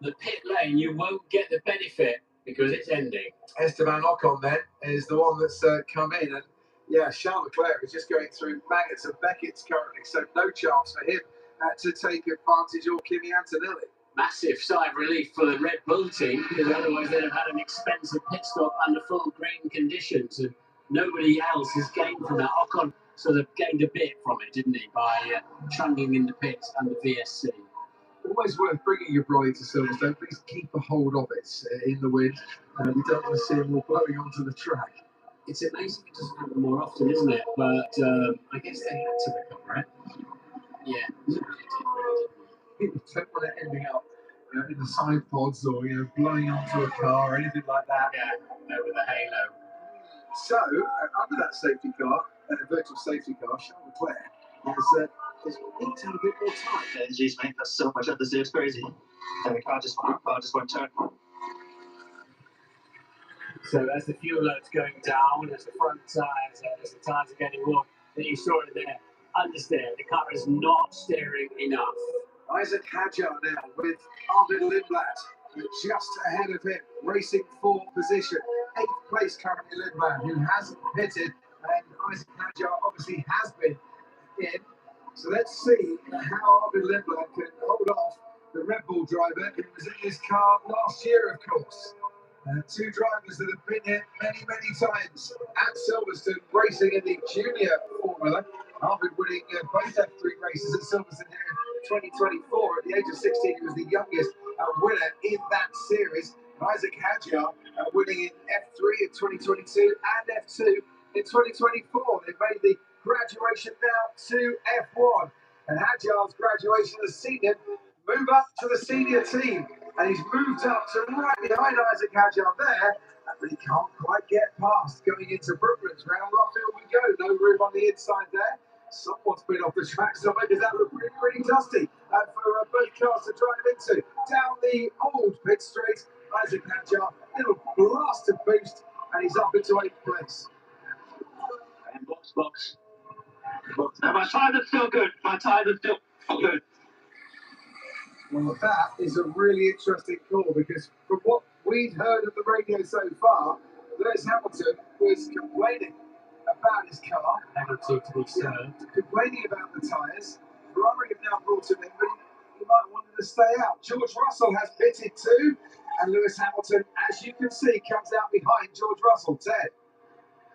the pit lane, you won't get the benefit because it's ending. Esteban Ocon then is the one that's come in, and yeah, Charles Leclerc is just going through maggots and Beckett's currently, so no chance for him to take advantage, or Kimi Antonelli. Massive sigh of relief for the Red Bull team, because otherwise they'd have had an expensive pit stop under full green conditions, and nobody else has gained from that. Ocon sort of gained a bit from it, didn't he, by trundling in the pits under VSC. Always worth bringing your brolly to Silverstone. Please keep a hold of it in the wind. We don't want to see them all blowing onto the track. It's amazing it doesn't happen more often, isn't it? But I guess they had to recover it. Yeah, People don't want it ending up in the side pods or blowing onto a car or anything like that. Yeah, over the halo. So, under that safety car, virtual safety car, Charles Leclerc has eked out a bit more time. Yeah, geez, mate, that's so much under there, it's crazy. And the car just won't turn. So as the fuel load's going down, as the front tyres, as the tyres are getting warm, then you saw it there, understeer. The car is not steering enough. Isaac Hadjar now with Arvid Lindblad just ahead of him, racing for position. 8th place currently Lindblad, who hasn't pitted, and Isaac Hadjar obviously has been in. So let's see how Arvid Lindblad can hold off the Red Bull driver who was in this car last year, of course. Two drivers that have been here many, many times at Silverstone, racing in the junior formula. Arvid winning both F3 races at Silverstone here in 2024. At the age of 16, he was the youngest winner in that series. Isaac Hadjar winning in F3 in 2022 and F2 in 2024. They've made the graduation now to F1. And Hadjar's graduation has seen him move up to the senior team. And he's moved up to right behind Isaac Hadjar there, but he can't quite get past. Going into Brooklands, round off field we go. No room on the inside there. Someone's been off the track somewhere because that looked pretty dusty for both cars to drive into. Down the old pit straight, Isaac Hadjar, little blasted boost, and he's up into 8th place. And box. Now my tyres are still good. My tyres are still good. Well, that is a really interesting call, because from what we'd heard of the radio so far, Lewis Hamilton was complaining about his car. Penalty to be served. Complaining about the tyres. Ferrari have now brought him in, but he might want him to stay out. George Russell has pitted too, and Lewis Hamilton, as you can see, comes out behind George Russell. Ted.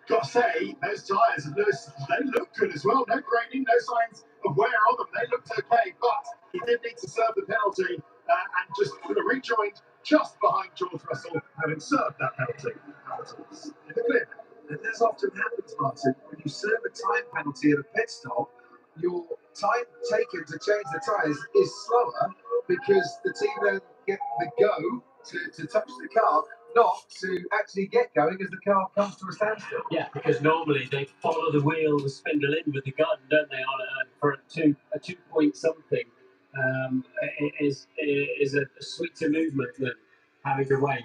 Got to say, those tyres of Lewis, they look good as well. No graining, no signs of wear on them. They looked okay, but he did need to serve the penalty and just sort of rejoined just behind George Russell, having served that penalty. Hamilton's in the clear. And as often happens, Martin, when you serve a time penalty at a pit stop, your time taken to change the tyres is slower, because the team then get the go to touch the car, not to actually get going as the car comes to a standstill. Yeah, because normally they follow the wheel and spindle in with the gun, don't they? On for a 2 point something is a sweeter movement than having to wait.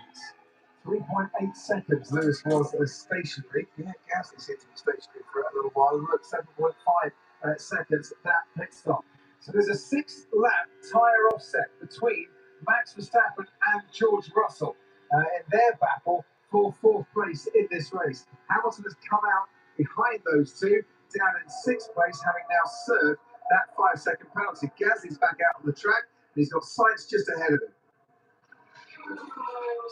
3.8 seconds. Lewis was stationary. Yeah, Gasly seemed to be stationary for a little while. Look, 7.5 seconds that pit stop. So there's a 6th lap tyre offset between Max Verstappen and George Russell in their battle for 4th place in this race. Hamilton has come out behind those two, down in 6th place, having now served that 5-second penalty. Gasly's back out on the track, and he's got Sainz just ahead of him.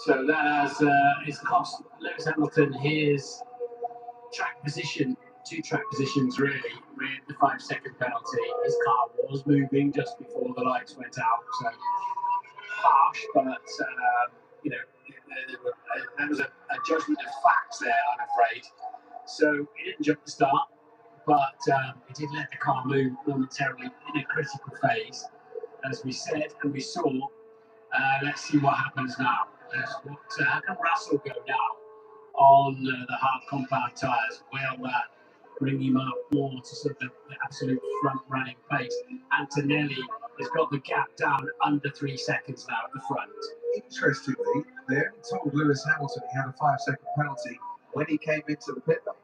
So that has it's cost Lewis Hamilton his track position, 2 track positions really, with the 5-second penalty. His car was moving just before the lights went out, so harsh, but there was a judgment of facts there, I'm afraid. So he didn't jump the start, but he did let the car move momentarily in a critical phase, as we said and we saw. Let's see what happens now. How can Russell go now on the hard compound tyres? Will that bring him up more to sort of the absolute front running pace? Antonelli has got the gap down under 3 seconds now at the front. Interestingly, they only told Lewis Hamilton he had a 5-second penalty when he came into the pit lane.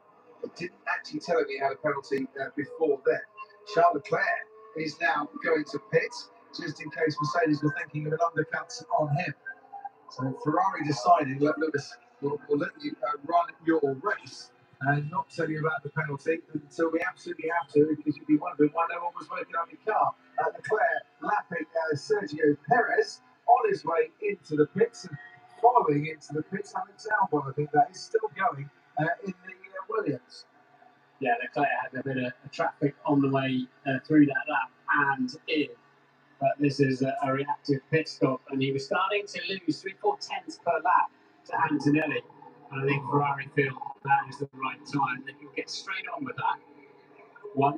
They didn't actually tell him he had a penalty before then. Charles Leclerc is now going to pit, just in case Mercedes were thinking of an undercut on him. So Ferrari decided, look, Lewis, we'll let you run your race and not tell you about the penalty until we absolutely have to, because you'd be wondering why no one was working on your car. Leclerc lapping Sergio Perez on his way into the pits and following into the pits. Alex Albon, I think that is still going in the Williams. Yeah, Leclerc had a bit of traffic on the way through that lap and in. But this is a reactive pit stop, and he was starting to lose 3/4 tenths per lap to Antonelli. And I think Ferrari feel that is the right time. They can get straight on with that one,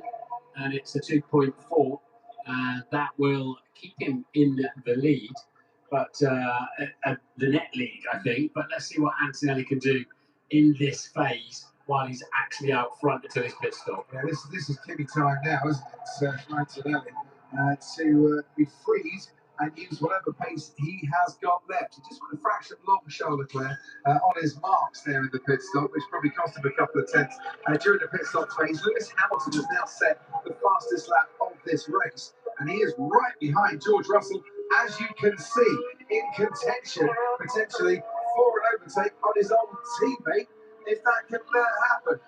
and it's a 2.4, and that will keep him in the lead, but the net lead, I think. But let's see what Antonelli can do in this phase while he's actually out front until his pit stop. Yeah, this is Kimmy time now, isn't it, for Antonelli, to be freeze and use whatever pace he has got left. He just went a fraction long, Charles Leclerc, on his marks there in the pit stop, which probably cost him a couple of tenths during the pit stop phase. Lewis Hamilton has now set the fastest lap of this race, and he is right behind George Russell, as you can see, in contention, potentially for an overtake on his old teammate, if that can happen.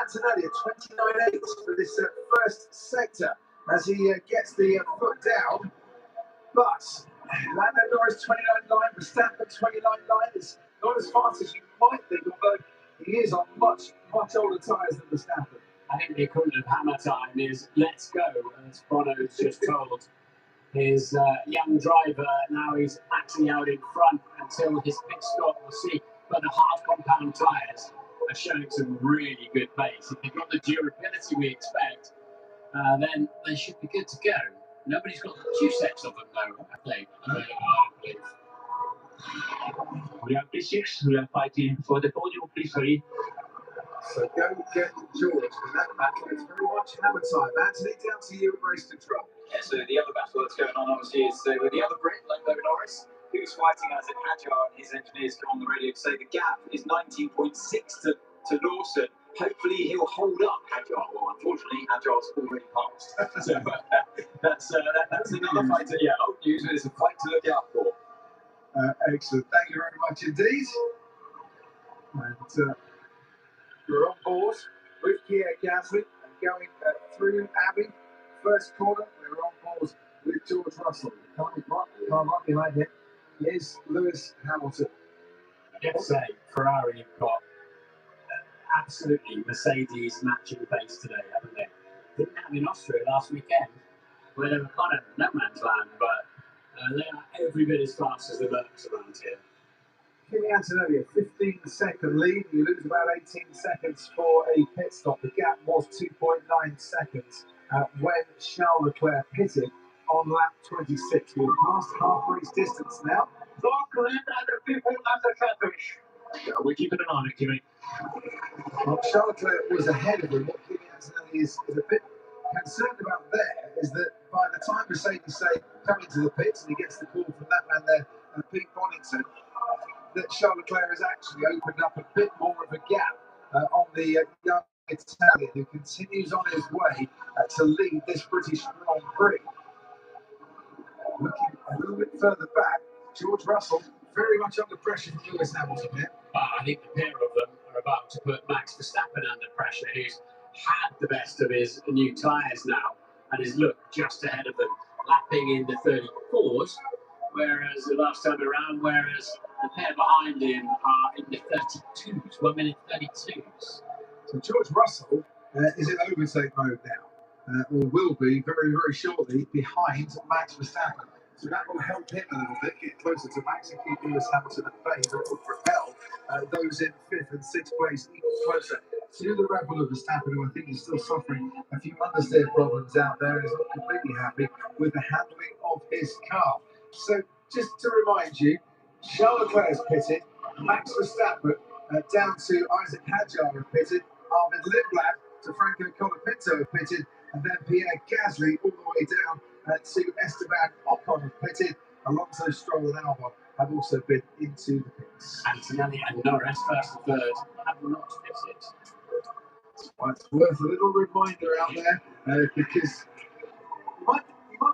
Antonelli at 29.8 for this first sector as he gets the foot down. But Lando Norris 29.9, Verstappen 29.9. It's not as fast as you might think, although he is on much older tyres than Verstappen. I think the equivalent of hammer time is let's go, as Bono's just told his young driver. Now he's actually out in front until his pit stop. We'll see, but the hard compound tyres are showing some really good pace. If they've got the durability we expect, then they should be good to go. Nobody's got 2 sets of them though, I think. We have P6, we are fighting for the podium, please, sorry. So go get George in that battle. It's very much hammer time. Anthony, down to you at race control. Yeah, so the other battle that's going on, obviously, is with the other Brit, Lando Norris, who's fighting as an Agile, and his engineers come on the radio to say the gap is 19.6 to Lawson. Hopefully he'll hold up Agile. Well, unfortunately, Agile's already passed. So that's another fight. Yeah, old news, but it's a fight to look out for. Excellent. Thank you very much indeed. And we're on board with Pierre Gasly and going through Abbey. First corner, we're on board with George Russell. Right behind him is Lewis Hamilton. I have to say, Ferrari have got absolutely Mercedes matching pace today, haven't they? Didn't have in Austria last weekend, where they were kind of no man's land, but they are every bit as fast as the Mercs around here. Kimi Antonelli, a 15-second lead. You lose about 18 seconds for a pit stop. The gap was 2.9 seconds when Charles Leclerc pitted on lap 26. We've passed half race distance now. Don't let other people undercut. We're keeping an eye on it, Kimi. Well, Charles Leclerc was ahead of him. What Kimi Antonelli is a bit concerned about there is that by the time Mercedes say come into the pits and he gets the call from that man there, Pete Bonington, that Charles Leclerc has actually opened up a bit more of a gap on the young Italian, who continues on his way to lead this British Grand Prix. Looking a little bit further back, George Russell very much under pressure from Lewis Hamilton here. I think the pair of them are about to put Max Verstappen under pressure, who's had the best of his new tyres now and is looked just ahead of them, lapping in the 34s, whereas the last time around, the pair behind him are in the 32s, 1 minute 32s. So George Russell is in overtake mode now, or will be very, very shortly behind Max Verstappen. So that will help him a little bit, get closer to Max and keep Lewis Hamilton at bay. That will propel those in 5th and 6th place even closer to the Red Bull of Verstappen, who I think is still suffering a few understeer problems out there and is not completely happy with the handling of his car. So just to remind you, Charles Leclerc has pitted, Max Verstappen down to Isaac Hadjar have pitted, Arvid Lindblad to Franco Colapinto have pitted, and then Pierre Gasly all the way down to Esteban Ocon have pitted. Alonso, Stroll and Albon have also been into the pits. Antonelli and Norris, first and third, have not pitted. Well, it's worth a little reminder out there because you might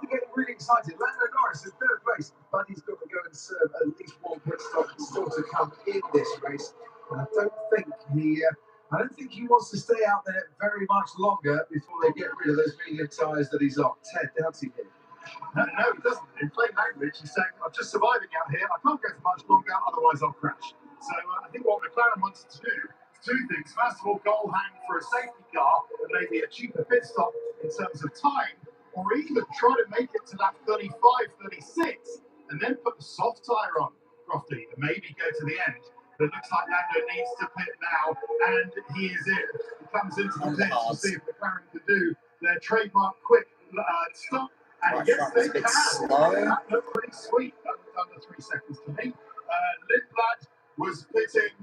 be getting really excited. Lando Norris in third place, but he's got to go and serve at least one pit stop still to come in this race. And I don't think he wants to stay out there very much longer before they get rid of those medium tyres that he's on. Ted, down to you. No, he doesn't. In plain language, he's saying, I'm just surviving out here. I can't go for much longer, otherwise I'll crash. So I think what McLaren wants to do is two things. First of all, goal hang for a safety car and maybe a cheaper pit stop in terms of time, or even try to make it to that 35, 36, and then put the soft tyre on, Crofty, and maybe go to the end. But it looks like Lando needs to pit now, and he is in. He comes into the pit to see if McLaren can do their trademark quick stop. And yes, they can. That looked pretty sweet, under 3 seconds to me. Lindblad was pitting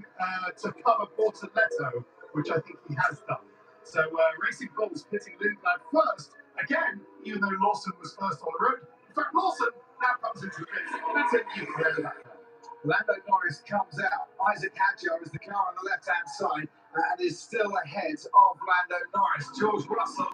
to cover Portoletto, which I think he has done. So Racing Bull's pitting Lindblad first, again, even though Lawson was first on the road. In fact, Lawson now comes into the pit. That's it, you can go back. Lando Norris comes out. Isaac Hadjar is the car on the left-hand side and is still ahead of Lando Norris. George Russell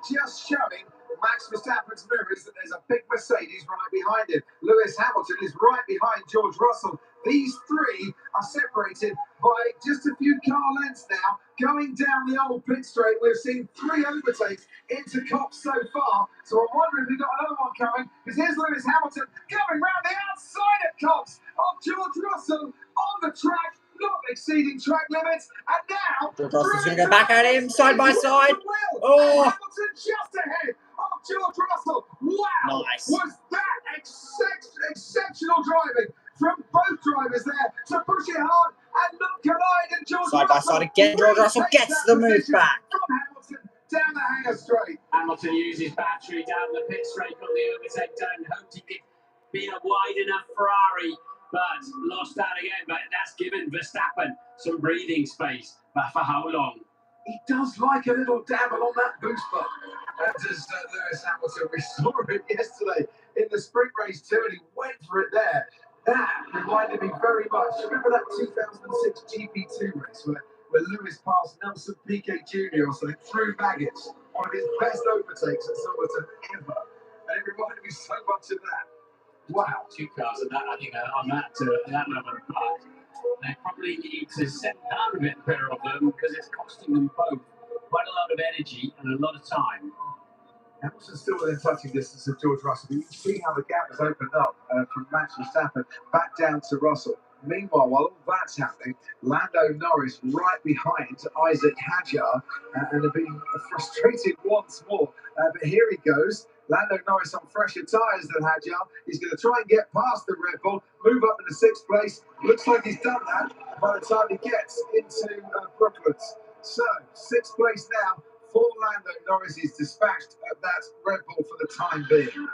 just showing Max Verstappen's mirrors that there's a big Mercedes right behind him. Lewis Hamilton is right behind George Russell. These three are separated by just a few car lengths now. Going down the old pit straight, we've seen 3 overtakes into Cox so far. So I'm wondering if we've got another one coming, because here's Lewis Hamilton going round the outside of Cox of George Russell on the track, not exceeding track limits. And now George Russell's going to go back at him side by side. Oh, Hamilton just ahead of George Russell. Wow, nice. Was that exceptional driving from both drivers there to push it hard and not collide. And George side by side again. George Russell gets the move back from Hamilton down the hangar straight. Hamilton uses battery down the pit straight, got the overtake done, hoped he could be a wide enough Ferrari, but lost that again. But that's given Verstappen some breathing space. But for how long? He does like a little dabble on that boost button. Does Lewis Hamilton. We saw it yesterday in the sprint race too, and he went for it there. That reminded me very much. Remember that 2006 GP2 race where Lewis passed Nelson Piquet Jr. or something through Baggett, one of his best overtakes at Silverstone ever. And it reminded me so much of that. Wow. 2 cars at that, I think, on that level, but they probably need to set down a bit better of them because it's costing them both quite a lot of energy and a lot of time. Hamilton's still within touching distance of George Russell. You can see how the gap has opened up from Max Verstappen back down to Russell. Meanwhile, while all that's happening, Lando Norris right behind Isaac Hadjar and have been frustrated once more. But here he goes. Lando Norris on fresher tyres than Hadjar. He's going to try and get past the Red Bull, move up into 6th place. Looks like he's done that by the time he gets into Brooklands. So, 6th place now. For Lando Norris is dispatched at that Red Bull for the time being.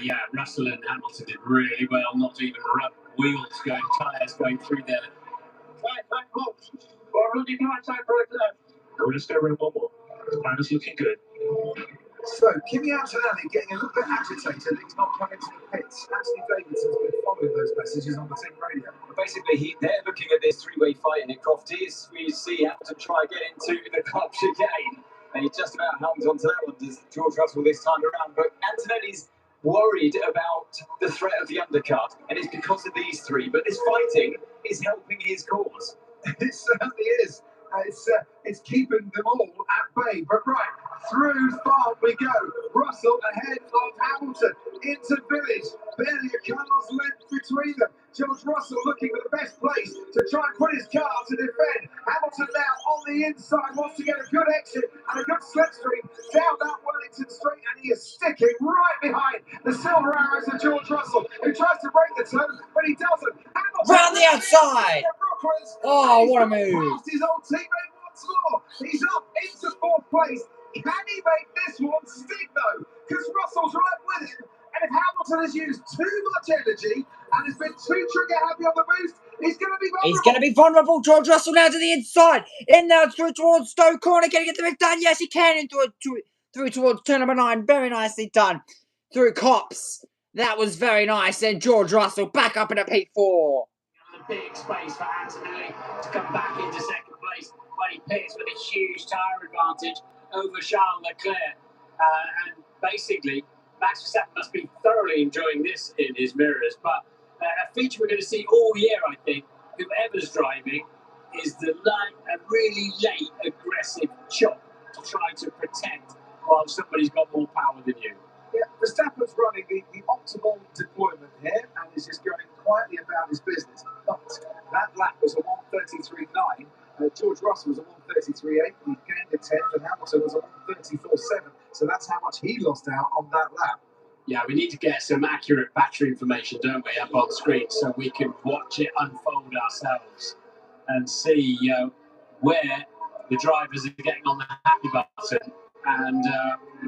Yeah, Russell and Hamilton did really well, not to even rub wheels tyres going through there. Well, Rudy, can I time for it? We'll just go around one more. The plan is looking good. So, Kimi Antonelli getting a little bit agitated. He's not coming to the pits. Anthony Davidson's been following those messages on the team radio. Basically, they're looking at this three-way fight in the Crofty as we see Hamilton try to get into the clutch again. And he just about hung onto that one, does George Russell this time around. But Antonelli's worried about the threat of the undercut, and it's because of these three. But this fighting is helping his cause. It certainly is. It's keeping them all at bay. But right, through farm we go. Russell ahead of Hamilton into Village. Barely a car's length between them. George Russell looking for the best place to try and put his car to defend. Hamilton now on the inside, wants to get a good exit and a good slipstream down that Wellington straight, and he is sticking right behind the silver arrows of George Russell, who tries to break the turn, but he doesn't. Hamilton round the outside. Oh, what a move. Past his old teammate once more. He's up into 4th place. Can he make this one stick though? Because Russell's right with him. And if Hamilton has used too much energy and has been too trigger happy on the boost, he's going to be vulnerable. He's going to be vulnerable. George Russell now to the inside. In now through towards Stowe Corner. Can he get the move done? Yes, he can. Through towards turn number 9. Very nicely done. Through Cops. That was very nice. And George Russell back up in a P4. A big space for Antonelli to come back into 2nd place when he pits with a huge tyre advantage over Charles Leclerc. And basically, Max Verstappen must be thoroughly enjoying this in his mirrors. But a feature we're going to see all year, I think, whoever's driving, is the a really late, aggressive chop to try to protect while somebody's got more power than you. Yeah, Verstappen's running the optimal deployment here and is just going quietly about his business. But that lap was a 1:33.9. George Russell was a 1:33.8. He gained a 10th, and Hamilton was a 1:34.7. So that's how much he lost out on that lap. Yeah, we need to get some accurate battery information, don't we, up on screen so we can watch it unfold ourselves and see where the drivers are getting on the happy button and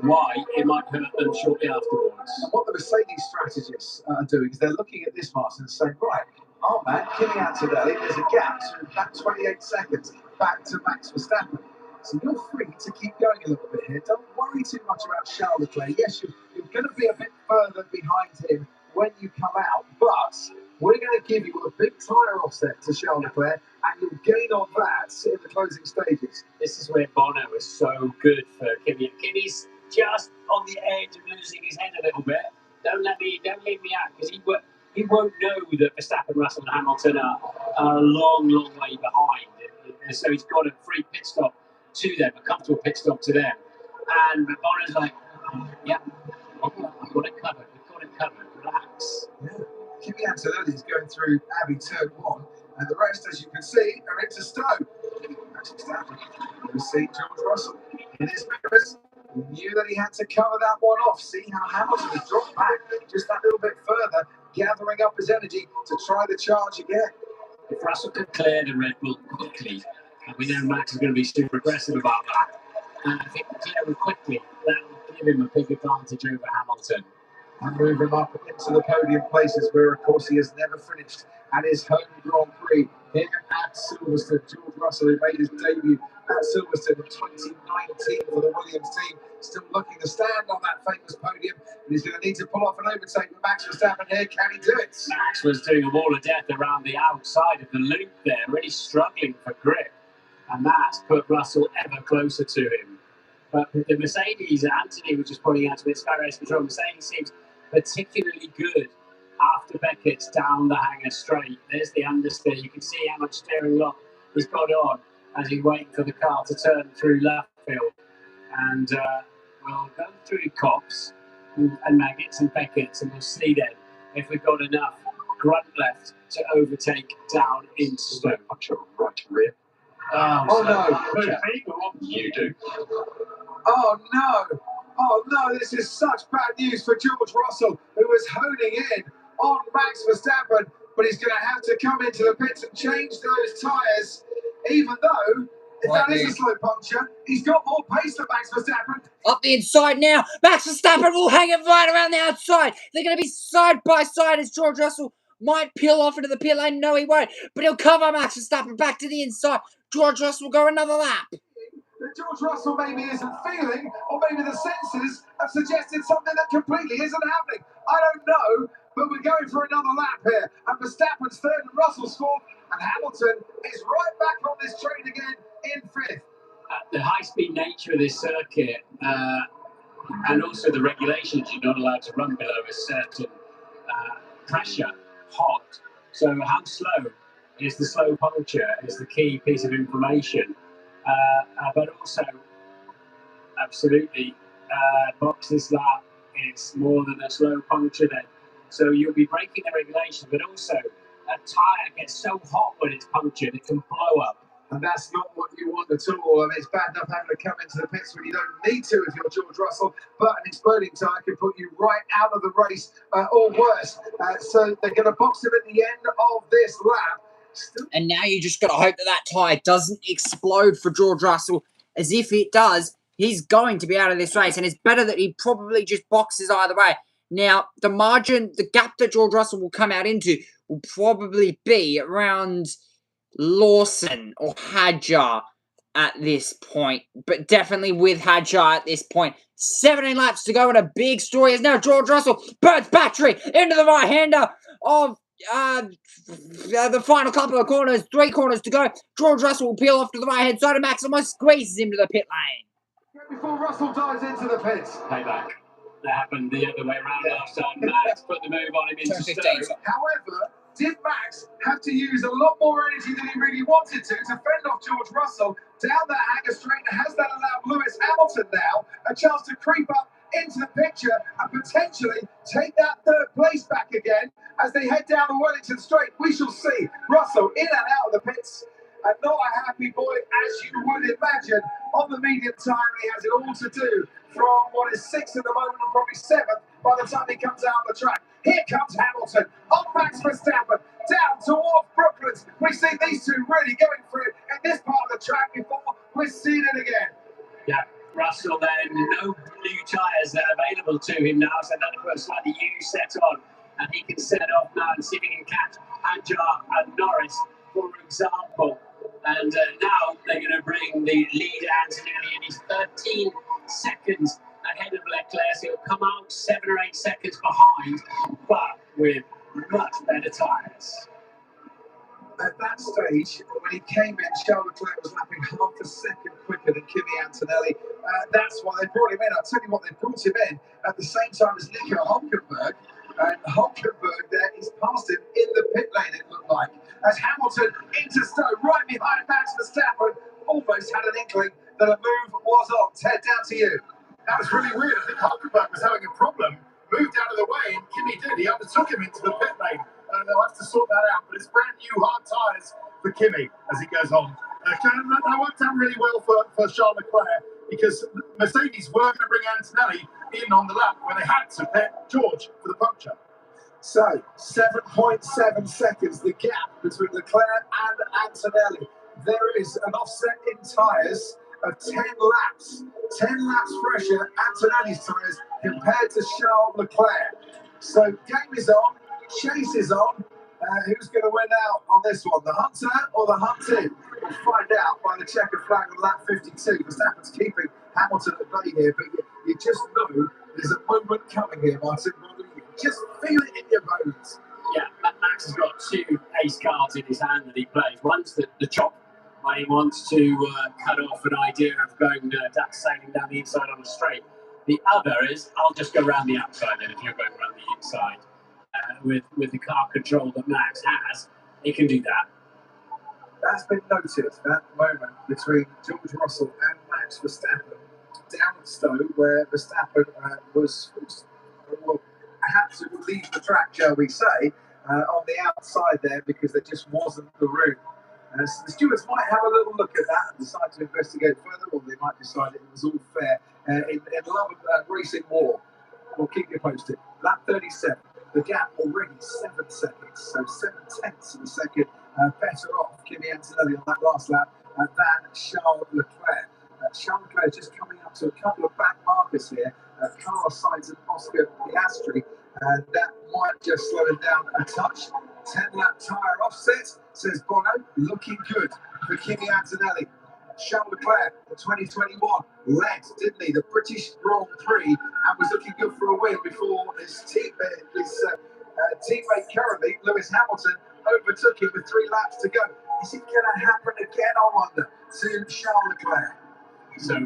why it might hurt them shortly afterwards. And what the Mercedes strategists are doing is they're looking at this, Martin, and saying, right, oh man, Kimi out today, there's a gap to about 28 seconds back to Max Verstappen. So you're free to keep going a little bit here. Don't worry too much about Charles Leclerc. Yes, you're going to be a bit further behind him when you come out, but we're going to give you a big tyre offset to Charles Leclerc, and you'll gain on that in the closing stages. This is where Bono is so good for Kimi. Kimi's just on the edge of losing his head a little bit. Don't leave me out, because he won't know that Verstappen, Russell, and Hamilton are a long, long way behind. And so he's got a free pit stop to them, a comfortable pit stop to them. And Bono's like, yeah, I've got it covered. We've got it covered. Relax. Yeah. Kimi Antonelli is going through Abbey turn 1, and the rest, as you can see, are into Stowe. We see George Russell in his mirrors. He knew that he had to cover that one off. See how Hamilton has dropped back just that little bit further, gathering up his energy to try the charge again. If Russell can clear the Red Bull quickly, and we know Max is going to be super aggressive about that, and if he can clear him quickly, that will give him a big advantage over Hamilton. And move him up into the podium places where, of course, he has never finished at his home Grand Prix here at Silverstone. George Russell, who made his debut at Silverstone in 2019 for the Williams team, still looking to stand on that famous podium. And he's going to need to pull off an overtake with Max Verstappen here. Can he do it? Max was doing a wall of death around the outside of the loop there, really struggling for grip. And that's put Russell ever closer to him. But the Mercedes, Anthony was just pointing out to me, Sky Race Control, Mercedes seems particularly good after Beckett's down the hanger straight. There's the understeer. You can see how much steering lock he's got on as he's waiting for the car to turn through left field. And we'll go through Cops and Maggots and Beckett's, and we'll see then if we've got enough grunt left to overtake down in Stowe. Right rear. Oh no. You do. Oh no, this is such bad news for George Russell, who was honing in on Max Verstappen, but he's going to have to come into the pits and change those tyres, even though if that is a slow puncture, he's got more pace than Max Verstappen. Up the inside now, Max Verstappen will hang it right around the outside. They're going to be side by side as George Russell might peel off into the pit lane. No, he won't, but he'll cover Max Verstappen back to the inside. George Russell will go another lap. That George Russell maybe isn't feeling, or maybe the sensors have suggested something that completely isn't happening. I don't know, but we're going for another lap here. And Verstappen's third and Russell's fourth, and Hamilton is right back on this train again in fifth. The high-speed nature of this circuit and also the regulations, you're not allowed to run below a certain pressure, hot. So how slow is the slow puncture is the key piece of information. But also, absolutely, box this lap, it's more than a slow puncture then. So you'll be breaking the regulations, but also a tyre gets so hot when it's punctured, it can blow up. And that's not what you want at all. I mean, it's bad enough having to come into the pits when you don't need to if you're George Russell, but an exploding tyre can put you right out of the race or worse. So they're going to box him at the end of this lap. And now you just got to hope that that tyre doesn't explode for George Russell, as if it does, he's going to be out of this race, and it's better that he probably just boxes either way. Now, the margin, the gap that George Russell will come out into will probably be around Lawson or Hadjar at this point, but definitely with Hadjar at this point. 17 laps to go, and a big story is now George Russell burns battery into the right-hander of the final couple of corners, 3 corners to go. George Russell will peel off to the right-hand side, and Max almost squeezes him to the pit lane. Before Russell dives into the pits. Payback. That happened the other way around last time. Max put the move on him into Stowe. However, did Max have to use a lot more energy than he really wanted to fend off George Russell down that hangar straight? Has that allowed Lewis Hamilton now a chance to creep up into the picture and potentially take that 3rd place back again as they head down the Wellington Straight? We shall see. Russell in and out of the pits, and not a happy boy, as you would imagine. On the medium time, he has it all to do from what is 6th at the moment and probably 7th by the time he comes out on the track. Here comes Hamilton on Max Verstappen down towards Brooklands. We've seen these two really going for it in this part of the track before. We're seeing it again. Yeah, Russell then, no new tyres that are available to him now, so that'll put a slightly used set on, and he can set off now and see if he can catch Hadjar and Norris, for example. And now they're going to bring the lead Antonelli, and he's 13 seconds ahead of Leclerc, so he'll come out 7 or 8 seconds behind, but with much better tyres. At that stage, when he came in, Charles Leclerc was lapping half a second quicker than Kimi Antonelli. That's why they brought him in. I'll tell you what, they brought him in at the same time as Nico Hülkenberg. And Hülkenberg there is past him in the pit lane, it looked like. As Hamilton into Stowe, right behind Max Verstappen, almost had an inkling that a move was on. Ted, down to you. That was really weird. I think Hülkenberg was having a problem, moved out of the way, and Kimi did. He undertook him into the pit lane. They'll have to sort that out, but it's brand new hard tyres for Kimi as he goes on. That worked out really well for Charles Leclerc, because Mercedes were going to bring Antonelli in on the lap when they had to pit George for the puncture. So, 7.7 seconds, the gap between Leclerc and Antonelli. There is an offset in tyres of 10 laps. 10 laps fresher, Antonelli's tyres, compared to Charles Leclerc. So, game is on, chase is on. Who's going to win out on this one, the hunter or the hunted? We'll find out by the checkered flag on lap 52. Verstappen's keeping Hamilton at bay here, but you just know there's a moment coming here, Martin. You just feel it in your bones. Yeah, Max has got 2 ace cards in his hand that he plays. One's the chop, when he wants to cut off an idea of going sailing down the inside on a straight. The other is, I'll just go around the outside then if you're going around the inside. With the car control that Max has, he can do that. That's been noted, that moment between George Russell and Max Verstappen down at Stowe, where Verstappen had to leave the track, shall we say, on the outside there, because there just wasn't the room. So the stewards might have a little look at that and decide to investigate further, or they might decide it was all fair. In love of racing war, we'll keep you posted. Lap 37. The gap already 7 seconds, so 7/10 of a second better off Kimi Antonelli on that last lap than Charles Leclerc. Charles Leclerc just coming up to a couple of back markers here. Carlos Sainz and Oscar Piastri, and that might just slow him down a touch. 10-lap tyre offset, says Bono, looking good for Kimi Antonelli. Charles Leclerc, the 2021, led, didn't he, the British Grand Prix, and was looking good for a win before his teammate currently, Lewis Hamilton, overtook him with 3 laps to go. Is it going to happen again, I wonder, to Charles Leclerc? So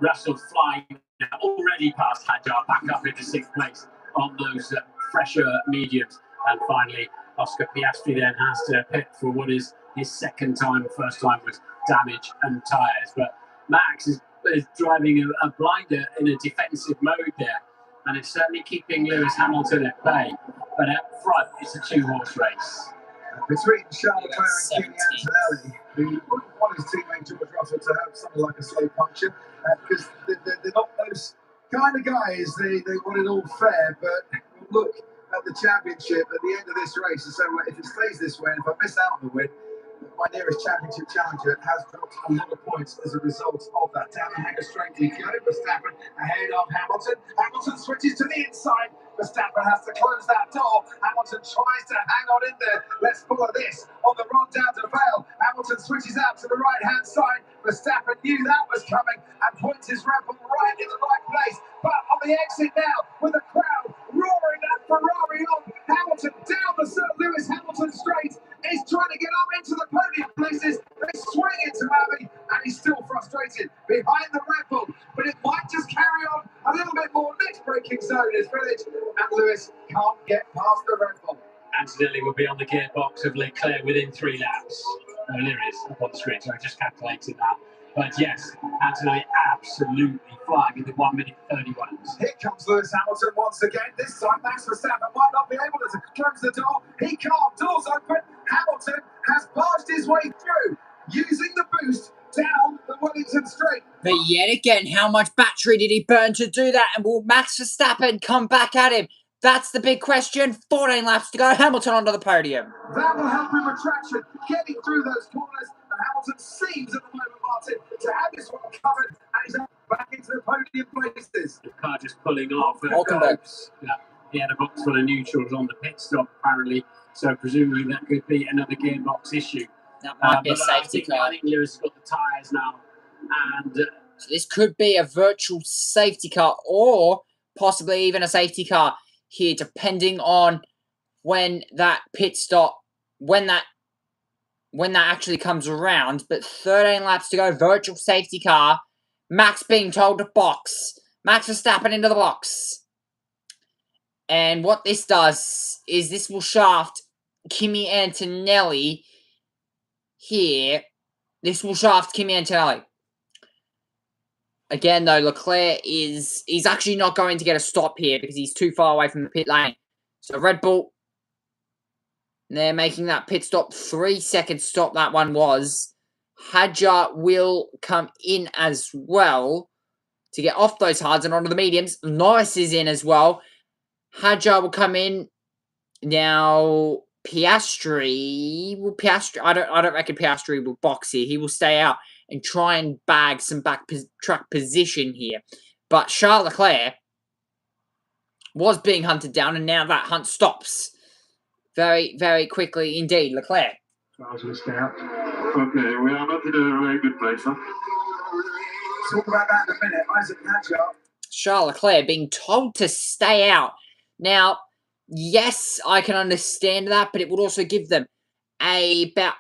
Russell flying already past Hadjar, back up into 6th place on those fresher mediums. And finally, Oscar Piastri then has to pit for what is his 2nd time. First time was damage and tyres. But Max is driving a blinder in a defensive mode there. And it's certainly keeping Lewis Hamilton at bay. But up front, it's a 2-horse race. Between Charles Leclerc and Kimi Antonelli, who wouldn't want his teammate George Russell to have something like a slow puncture, because they're not those kind of guys. They want it all fair, but look at the championship at the end of this race and say, well, if it stays this way, and if I miss out on the win, my nearest championship challenger has dropped a lot of points as a result of that. Down the hangar straight to go. Verstappen ahead of Hamilton. Hamilton switches to the inside. Verstappen has to close that door. Hamilton tries to hang on in there. Let's follow this on the run down to Vale. Hamilton switches out to the right-hand side. Verstappen knew that was coming and points his Red Bull right in the right place. But on the exit now, with the crowd roaring that Ferrari on, Hamilton down the Sir Lewis Hamilton straight. He's trying to get up into the podium places. They swing into Abbey, and he's still frustrated behind the Red Bull. But it might just carry on a little bit more. Next braking zone is finished, and Lewis can't get past the Red Bull. Antonelli will be on the gearbox of Leclerc within 3 laps. Oh, there it is up on the screen, so I just calculated that. But yes, Antonelli absolutely flying in the 1 minute 31. Here comes Lewis Hamilton once again. This time Max Verstappen might not be able to close the door. He can't. Doors open. Hamilton has barged his way through using the boost down the Wellington Straight. But yet again, how much battery did he burn to do that? And will Max Verstappen come back at him? That's the big question. 14 laps to go. Hamilton onto the podium. That will help him with traction, getting through those corners. And Hamilton seems at the moment, Martin, to have this one covered. And he's back into the podium places. The car just pulling off. Hulkenberg. Yeah, he had a box full of neutrals on the pit stop, apparently. So presumably that could be another gearbox issue. That might be a safety car. I think Lewis has got the tyres now. And So this could be a virtual safety car or possibly even a safety car here, depending on when that pit stop, when that actually comes around. But 13 laps to go, virtual safety car. Max being told to box. Max Verstappen into the box. And what this does is this will shaft Kimi Antonelli here. This will shaft Kimi Antonelli. Again, though, Leclerc he's actually not going to get a stop here because he's too far away from the pit lane. So Red Bull, they're making that pit stop. 3 second stop that one was. Hadjar will come in as well to get off those hards and onto the mediums. Norris is in as well. Hadjar will come in. Now, Piastri, I don't reckon Piastri will box here. He will stay out and try and bag some back track position here. But Charles Leclerc was being hunted down, and now that hunt stops. Very, very quickly indeed, Leclerc. Charles will stay out. Okay, we are not in a very good place, huh? Talk about that in a minute. Isaac Hadjar. Charles Leclerc being told to stay out. Now, yes, I can understand that, but it would also give them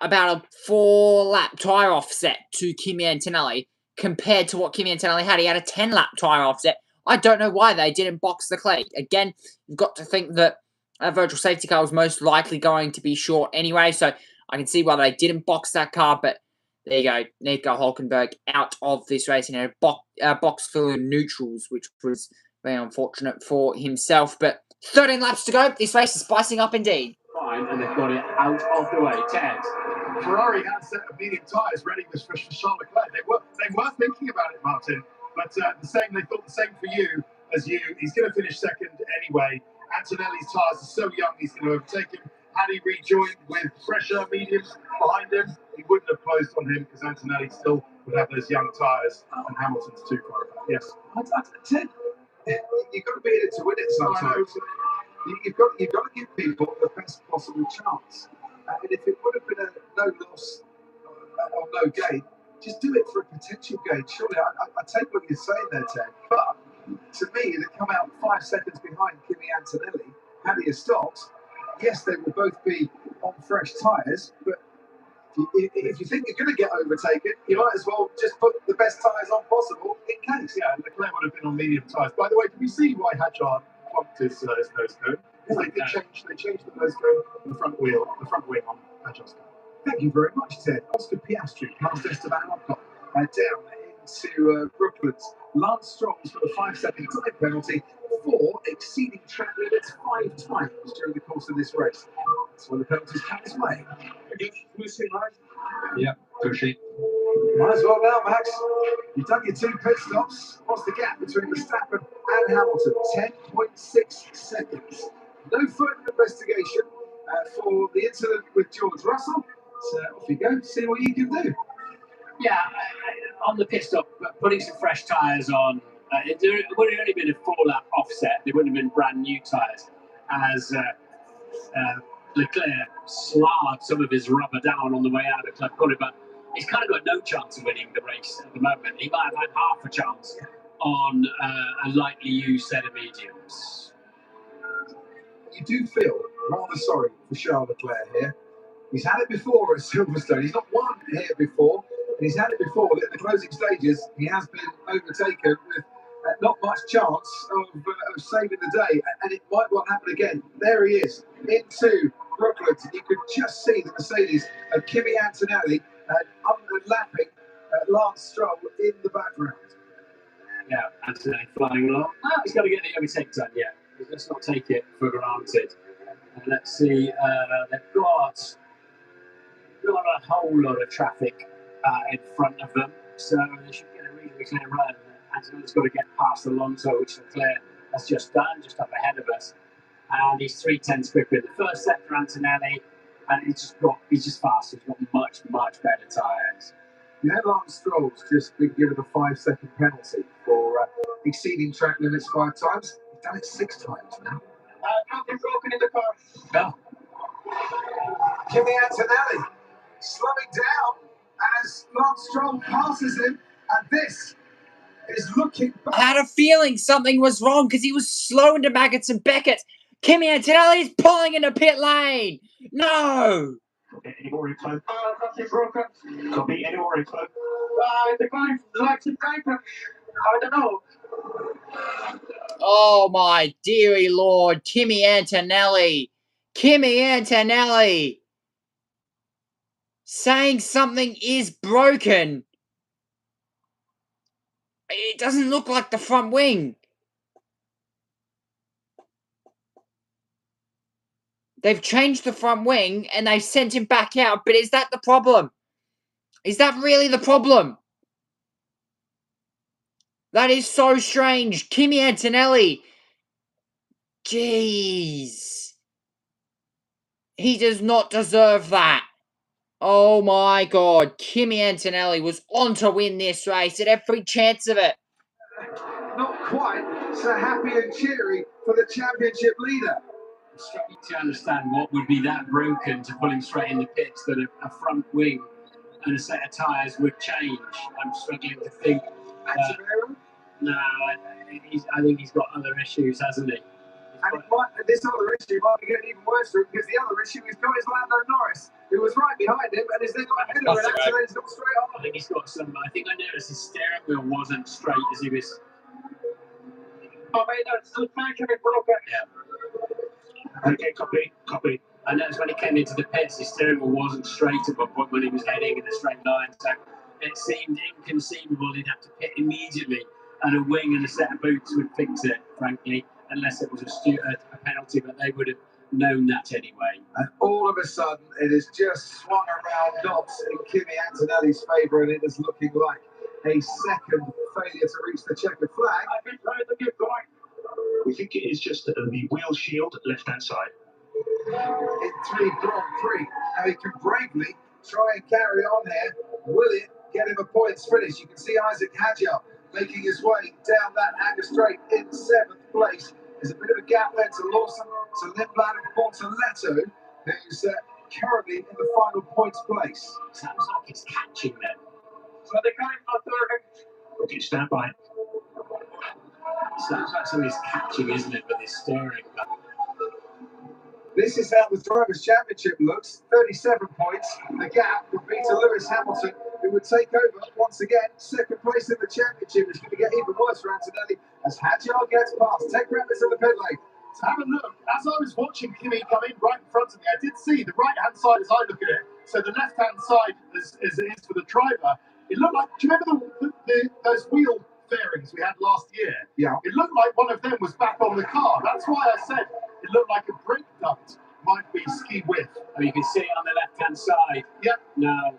about a 4-lap tyre offset to Kimi Antonelli compared to what Kimi Antonelli had. He had a 10-lap tyre offset. I don't know why they didn't box Leclerc. Again, you've got to think that a virtual safety car was most likely going to be short anyway, so I can see why they didn't box that car, but there you go. Nico Hulkenberg out of this race in a box full of neutrals, which was very unfortunate for himself. But 13 laps to go. This race is spicing up indeed. fine, and they've got it out of the way. Ted. Ferrari had a set of medium tyres ready for Charles Leclerc. They were thinking about it, Martin, but they thought the same for you as you. He's going to finish second anyway. Antonelli's tyres are so young, he's going to overtake him. Had he rejoined with fresher mediums behind him, he wouldn't have closed on him because Antonelli still would have those young tyres, and Hamilton's too far back. Yes. Ted, you've got to be in it to win it sometimes. You've got to give people the best possible chance. And if it would have been a no loss or no gain, just do it for a potential gain. Surely, I take what you're saying there, Ted. But to me, to come out 5 seconds behind Kimi Antonelli, had he stopped, yes, they will both be on fresh tyres, but if you think you're going to get overtaken, you might as well just put the best tyres on possible in case. Yeah, and Leclerc would have been on medium tyres. By the way, can we see why Hadjar plunked his nose cone? Because they changed the nose cone on the front wing on Hadjar's car. Thank you very much, Ted. Oscar Piastri past Esteban Ocon down into Brooklands. Lance Strong's got a 5-second time penalty for exceeding track limits 5 times during the course of this race. That's when the penalties come his way. Yeah, pushy. Might as well now, Max. You've done your 2 pit stops. What's the gap between Verstappen and Hamilton? 10.6 seconds. No further investigation for the incident with George Russell. So off you go, see what you can do. Yeah, on the pit stop, putting some fresh tyres on. It would have only been a 4-lap offset. They wouldn't have been brand new tyres. As Leclerc slogged some of his rubber down on the way out of Club Corner, but he's kind of got no chance of winning the race at the moment. He might have had half a chance on a lightly used set of mediums. you do feel rather sorry for Charles Leclerc here. He's had it before at Silverstone. He's not won here before, and he's had it before. But in the closing stages, he has been overtaken with not much chance of saving the day, and it might well happen again. There he is, into Brooklands, and you could just see the Mercedes and Kimi Antonelli underlapping Lance Stroll in the background. Yeah, Antonelli flying along. He's got to get the overtake done, yeah. Let's not take it for granted. Let's see, they've got a whole lot of traffic in front of them, so they should get a reasonably clear run. Antonelli's got to get past Alonso, which Leclerc has just done, just up ahead of us. And he's 3/10 quicker in the first set for Antonelli, and he's just faster. He's got much better tyres. Yeah, Lance Stroll's just been given a 5-second penalty for exceeding track limits 5 times. He's done it 6 times now. Nothing broken in the car. No. Kimi Antonelli slowing down as Lance Stroll passes him, and this is looking back. I had a feeling something was wrong because he was slowing to Maggots and Beckett. Kimi Antonelli is pulling into pit lane. No. Any more info? Nothing broken. Copy. Any more info? The guy likes to break. I don't know. Oh my dearie lord, Kimi Antonelli. Kimi Antonelli. Saying something is broken. It doesn't look like the front wing. They've changed the front wing and they've sent him back out, but is that the problem? Is that really the problem? That is so strange. Kimi Antonelli. Jeez. He does not deserve that. Oh my god. Kimi Antonelli was on to win this race at every chance of it. Not quite so happy and cheery for the championship leader. I'm struggling to understand what would be that broken to pull him straight in the pits that a front wing and a set of tyres would change. I'm struggling to think. No, I think he's got other issues, hasn't he? And this other issue might be getting even worse for him, because the other issue is Lando Norris, who was right behind him and is then got ahead of him, and he's got straight on. I think he's got some. I think I noticed his steering wheel wasn't straight as he was. Oh, mate, that's the management broken. Yeah. Okay, copy. I noticed when he came into the pits, his steering wheel wasn't straight above when he was heading in a straight line. So it seemed inconceivable he'd have to pit immediately, and a wing and a set of boots would fix it, frankly, unless it was a penalty, but they would have known that anyway. And all of a sudden, it has just swung around knots in Kimi Antonelli's favour, and it is looking like a second failure to reach the checkered flag. I've been trying to keep going. We think it is just the wheel shield left-hand side. In 3 Grand Prix. Now he can bravely try and carry on here. Will it get him a points finish? You can see Isaac Hadjar making his way down that Hanger Straight in 7th place. There's a bit of a gap there to Lawson, to Lindblad and Portoletto, who's currently in the final points place. Sounds like it's catching them. So they're coming for third. Okay, stand by. Sounds like somebody's catching, isn't it, with his steering? This is how the Drivers' Championship looks. 37 points. The gap would be to Lewis Hamilton, who would take over once again. 2nd place in the championship. It's going to get even worse for Antonelli as Hadjar gets past. 10 minutes in the pit lane. So have a look. As I was watching Kimi come in right in front of me, I did see the right-hand side as I look at it. So the left-hand side, as it is for the driver, it looked like, do you remember those wheel fairings we had last year? Yeah. It looked like one of them was back on the car. That's why I said it looked like a brake duct might be ski width. Oh, you can see it on the left-hand side. Yep. No.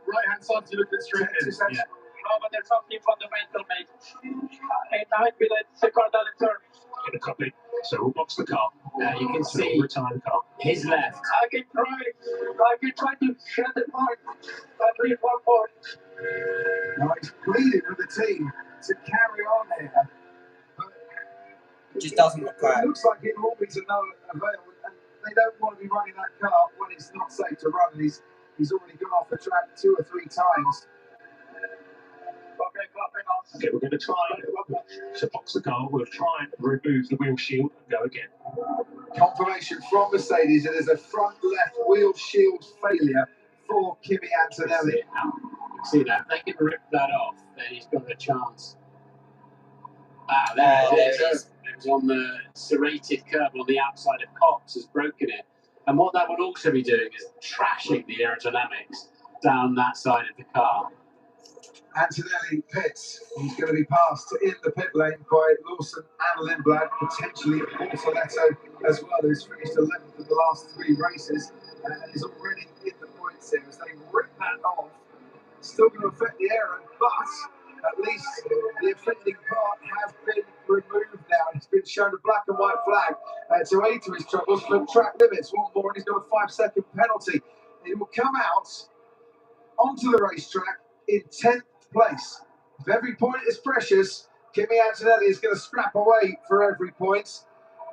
Right-hand side, you look at it straight in. Yeah. No, but there's something fundamental, mate. And I feel it's a cardinal turn. Get a copy. So we'll box the car. Now you can see retire the car. His left. I can try to shut the point. At least 1 point. Now he's pleading with the team to carry on here. Just doesn't look right. It looks like it will be to no avail, and they don't want to be running that car when it's not safe to run. He's already gone off the track 2 or 3 times. Okay, we're going to try to box the car. We'll try and remove the wheel shield and go again. Confirmation from Mercedes, it is a front left wheel shield failure for Kimi Antonelli. See that? If they can rip that off, then he's got a chance. There it is. It was on the serrated curb on the outside of Cox, has broken it. And what that would also be doing is trashing the aerodynamics down that side of the car. Antonelli pits. He's going to be passed in the pit lane by Lawson and Lindblad, potentially Portoletto as well, who's finished 11th in the last 3 races and is already in the points here as they rip that off. Still going to affect the aero, but at least the affecting part has been removed now. It's been shown a black and white flag to aid to his troubles for track limits. One more, and he's got a 5-second penalty. He will come out onto the racetrack in 10th place. If every point is precious, Kimi Antonelli is going to scrap away for every point.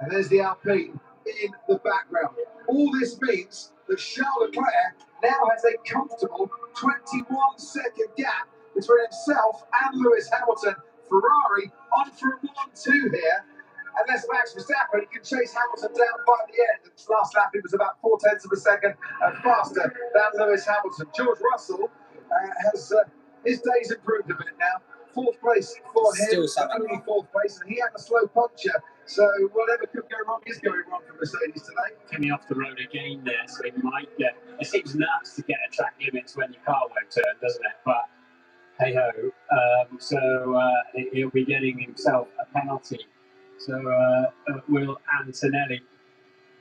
And there's the Alpine in the background. All this means that Charles Leclerc now has a comfortable 21-second gap between himself and Lewis Hamilton. Ferrari on for a 1-2 here. Unless Max Verstappen can chase Hamilton down by the end. And his last lap, it was about 0.4 of a second faster than Lewis Hamilton. George Russell has his days improved a bit now. 4th place for him, only 4th place, and he had a slow puncture. So whatever could go wrong is going wrong for Mercedes today. Coming off the road again there, so he might get. It seems nuts to get a track limits when your car won't turn, doesn't it? But hey ho. He'll be getting himself a penalty. So will Antonelli.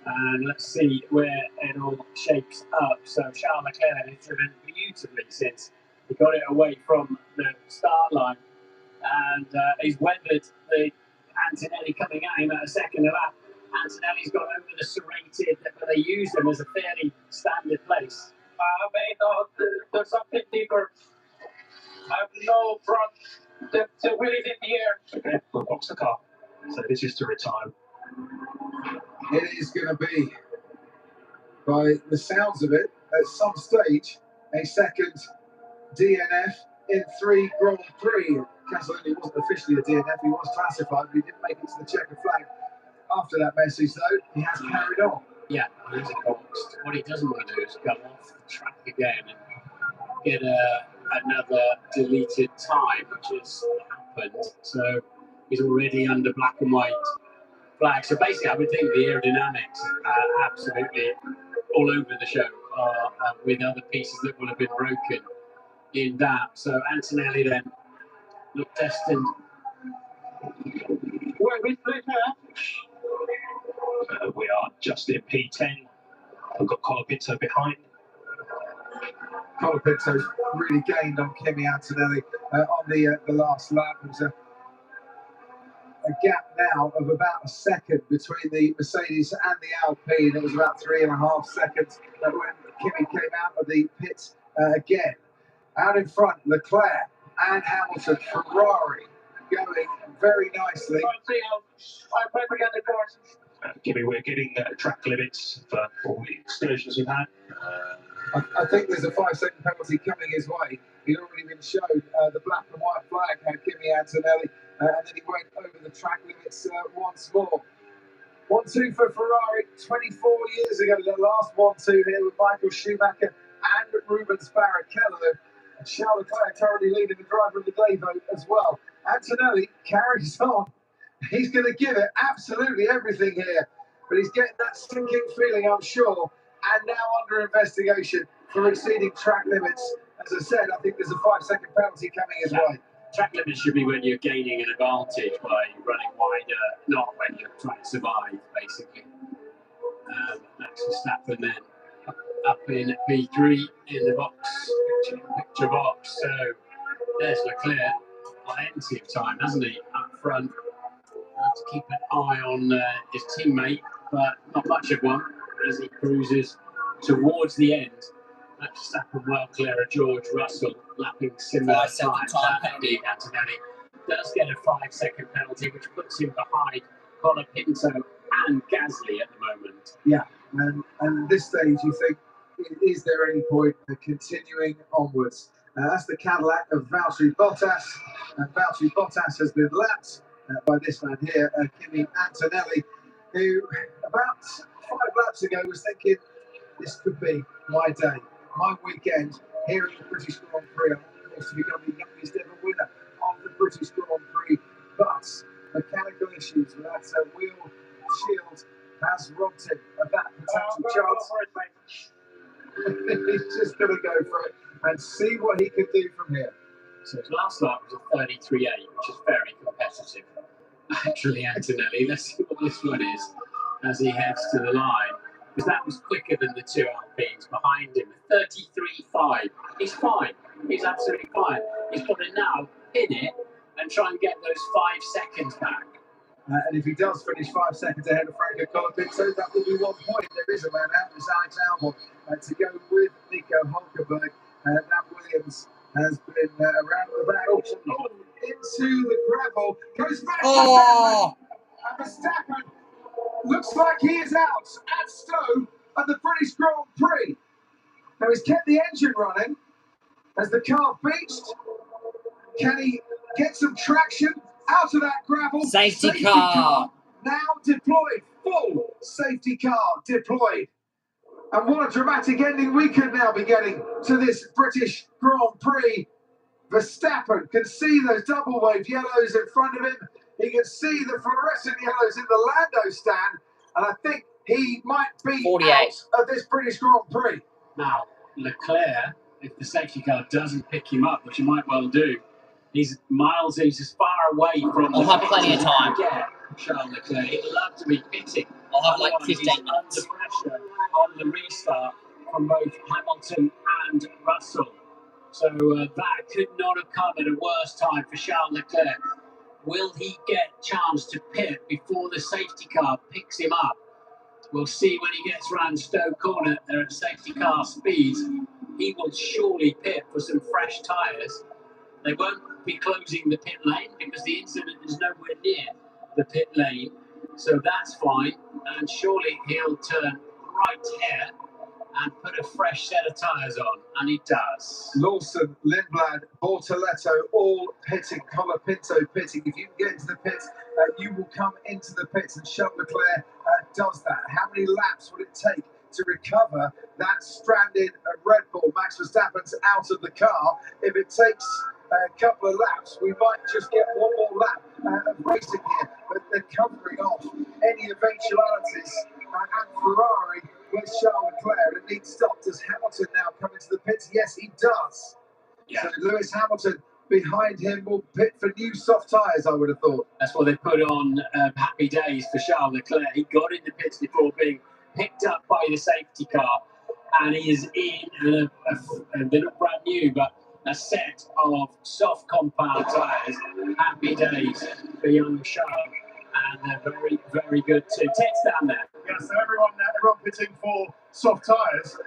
And let's see where it all shapes up. So Charles Leclerc has driven beautifully since he got it away from the start line. And he's weathered the Antonelli coming at him at a second lap. Antonelli's gone over the serrated, but they use them as a fairly standard place. There's something deeper. I have no front. The wheel is in the air. Okay, we'll box the car. So this is to retire. It is going to be, by the sounds of it, at some stage, a second DNF in 3 Grand Prix. Castellini wasn't officially a DNF, he was classified, but he didn't make it to the checker flag. After that message, though, he has carried on. Yeah, he's boxed. What he doesn't want to do is go off the track again and get another deleted time, which has happened. So he's already under black and white flag. So basically, I would think the aerodynamics are absolutely all over the show with other pieces that will have been broken in that. So Antonelli then look destined. Where we play now? We are just in P10. We've got Colapinto behind. Colapinto's really gained on Kimi Antonelli on the last lap. There's a gap now of about a second between the Mercedes and the Alpine. It was about 3.5 seconds when Kimi came out of the pits again. Out in front, Leclerc and Hamilton, Ferrari going very nicely. Kimi, we're getting track limits for all the excursions we've had. I think there's a 5-second penalty coming his way. He'd already been shown the black and white flag, Kimi Antonelli, and then he went over the track limits once more. 1-2 for Ferrari 24 years ago. The last 1-2 here with Michael Schumacher and Rubens Barrichello. And Charles Leclerc currently leading the driver of the day vote as well. Antonelli carries on. He's going to give it absolutely everything here. But he's getting that sinking feeling, I'm sure. And now under investigation for exceeding track limits. As I said, I think there's a 5-second penalty coming his way. Track limits should be when you're gaining an advantage by running wider, not when you're trying to survive, basically. Max Verstappen then up in P3 in the box, picture box. So there's Leclerc, plenty of time, hasn't he, up front. To keep an eye on his teammate, but not much of one as he cruises towards the end. Max Verstappen well clear of George Russell, lapping similar time. Indeed, Antonelli does get a 5-second penalty, which puts him behind Colapinto and Gasly at the moment. Yeah, and at this stage, you think, is there any point of continuing onwards? That's the Cadillac of Valtteri Bottas, and Valtteri Bottas has been lapped by this man here, Kimi Antonelli. who about 5 laps ago was thinking, this could be my day, my weekend here at the British Grand Prix. I'm of course to become the youngest ever winner of the British Grand Prix, but mechanical issues with that wheel shield has robbed him of that potential chance. He's just going to go for it and see what he can do from here. So his last lap was a 33.8, which is very competitive. Actually, Antonelli, let's see what this one is as he heads to the line, because that was quicker than the two Alpines behind him. 33.5. He's fine. He's absolutely fine. He's got to now pin it and try and get those 5 seconds back. And if he does finish 5 seconds ahead of Franco Colapinto, that will be 1 point. There is a man out, it's Alex Albon, to go with Nico Hulkenberg. That Williams has been around the back, into the gravel, goes back to Verstappen. Looks like he is out at Stowe at the British Grand Prix. Now he's kept the engine running as the car beached. Can he get some traction out of that gravel? Safety car now deployed, full safety car deployed. And what a dramatic ending we could now be getting to this British Grand Prix. Verstappen can see those double wave yellows in front of him. He can see the fluorescent yellows in the Lando stand. And I think he might be 48 out of this British Grand Prix. Now, Leclerc, if the safety car doesn't pick him up, which he might well do, he's as far away from I'll have plenty of time. Charles Leclerc, he'd love to be pitting. I'll have like 15 minutes. Under pressure on the restart from both Hamilton and Russell. So that could not have come at a worse time for Charles Leclerc. Will he get a chance to pit before the safety car picks him up? We'll see when he gets round Stowe Corner. They're at safety car speeds. He will surely pit for some fresh tyres. They won't be closing the pit lane because the incident is nowhere near the pit lane. So that's fine. And surely he'll turn right here and put a fresh set of tyres on. And he does. Lawson, Lindblad, Bortoletto, all pitting. Colapinto pitting. If you can get into the pits, you will come into the pits. And Charles Leclerc does that. How many laps would it take to recover that stranded Red Bull? Max Verstappen's out of the car. If it takes a couple of laps, we might just get one more lap of racing here. But they're covering off any eventualities. And Ferrari with Charles Leclerc. It needs stop. Does Hamilton now come into the pits? Yes, he does. Yeah. So Lewis Hamilton behind him will pit for new soft tyres, I would have thought. That's what they put on happy days for Charles Leclerc. He got in the pits before being picked up by the safety car, and he is in and they're not brand new, but a set of soft compound tyres. Happy days for young Charles, and they're very, very good too. Ted's down there. Yeah, so everyone pitting for soft tyres.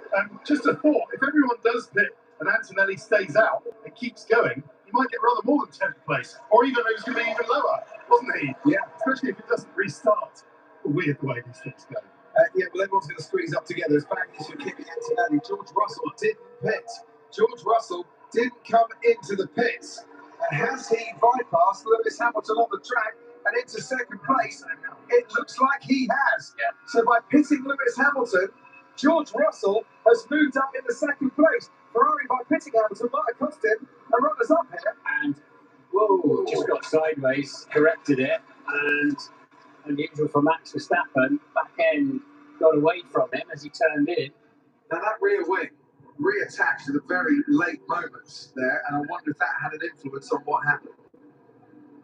Just a thought, if everyone does pit and Antonelli stays out and keeps going, he might get rather more than 10th place, or even he was going to be even lower, wasn't he? Yeah. Especially if it doesn't restart. Weird the way these things go. Yeah, well, everyone's going to squeeze up together. It's bad news for Kimi Antonelli. George Russell didn't pit. George Russell didn't come into the pits. And has he bypassed Lewis Hamilton on the track and into second place? It looks like he has. Yeah. So by pitting Lewis Hamilton, George Russell has moved up into second place. Ferrari, by pitting Hamilton, might have cost him a runners up here. And whoa, just got sideways, corrected it, and unusual for Max Verstappen, back end got away from him as he turned in. Now that rear wing reattached at the very late moments there, and I wonder if that had an influence on what happened.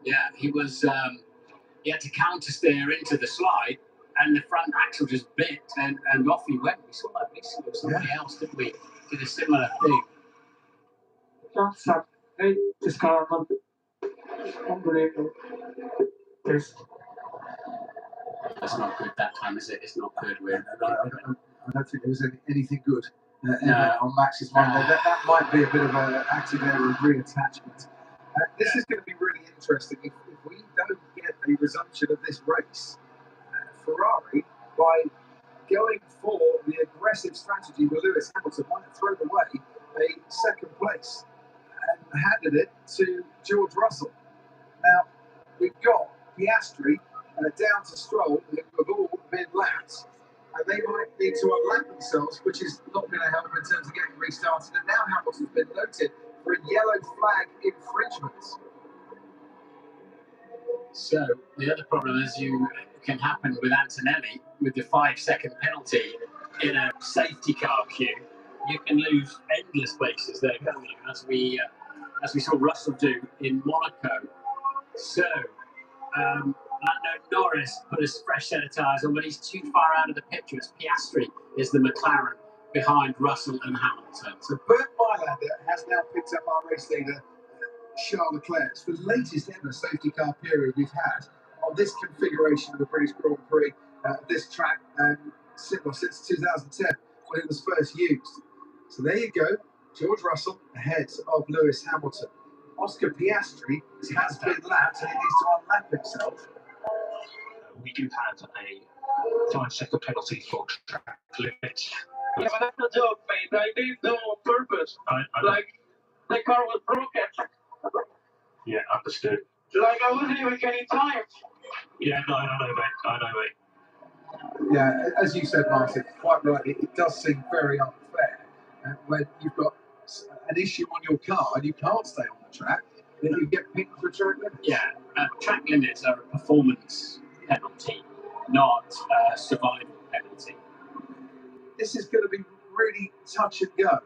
Yeah, he had to counter steer into the slide, and the front axle just bit, and off he went. We saw that recently with somebody else, didn't we? Did a similar thing. That's hey, this car, unbelievable. That's not good that time, is it? It's not good. I don't think there was anything good on Max's mind. That might be a bit of an active error of reattachment. This is going to be really interesting. If we don't get a resumption of this race, Ferrari, by going for the aggressive strategy with Lewis Hamilton, might have thrown away a second place and handed it to George Russell. Now, we've got Piastri down to Stroll, who have all been lapped, and they might need to unlap themselves, which is not going to help in terms of getting restarted. And now Hamilton's been noted for a yellow flag infringement. So the other problem, as you can happen with Antonelli, with the 5-second penalty in a safety car queue, you can lose endless places there, can't you? As we saw Russell do in Monaco. So Lando Norris put a fresh set of tyres on, but he's too far out of the picture as Piastri is the McLaren behind Russell and Hamilton. So Bert Bylander has now picked up our race leader, Charles Leclerc. It's the latest ever safety car period we've had on this configuration of the British Grand Prix, this track, since 2010 when it was first used. So there you go, George Russell ahead of Lewis Hamilton. Oscar Piastri has been lapped and he needs to unlap himself. We do have a 5-second penalty for track limits. Yeah, but that's the joke, mate. I did no on purpose. I Like, the car was broken. yeah, understood. Like, I wasn't even getting time. Yeah, no, I know, mate. Yeah, as you said, Martin, quite rightly, it does seem very unfair when you've got an issue on your car and you can't stay on the track, then you get picked for track limits. Yeah, track limits are a performance penalty, not a survival penalty. This is going to be really touch and go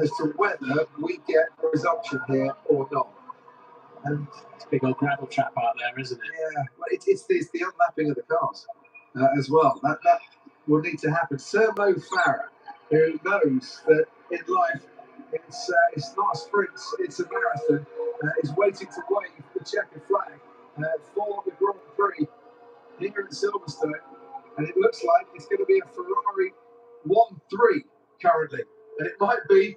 as to whether we get a resumption here or not. And It's a big old gravel trap out there, isn't it? yeah, well, it's the unlapping of the cars as well. That will need to happen. Sir Mo Farah, who knows that in life it's not a sprint, it's a marathon, is waiting to wave the checkered flag for the Grand Prix here in Silverstone. And it looks like it's going to be a Ferrari 1-3 currently. And it might be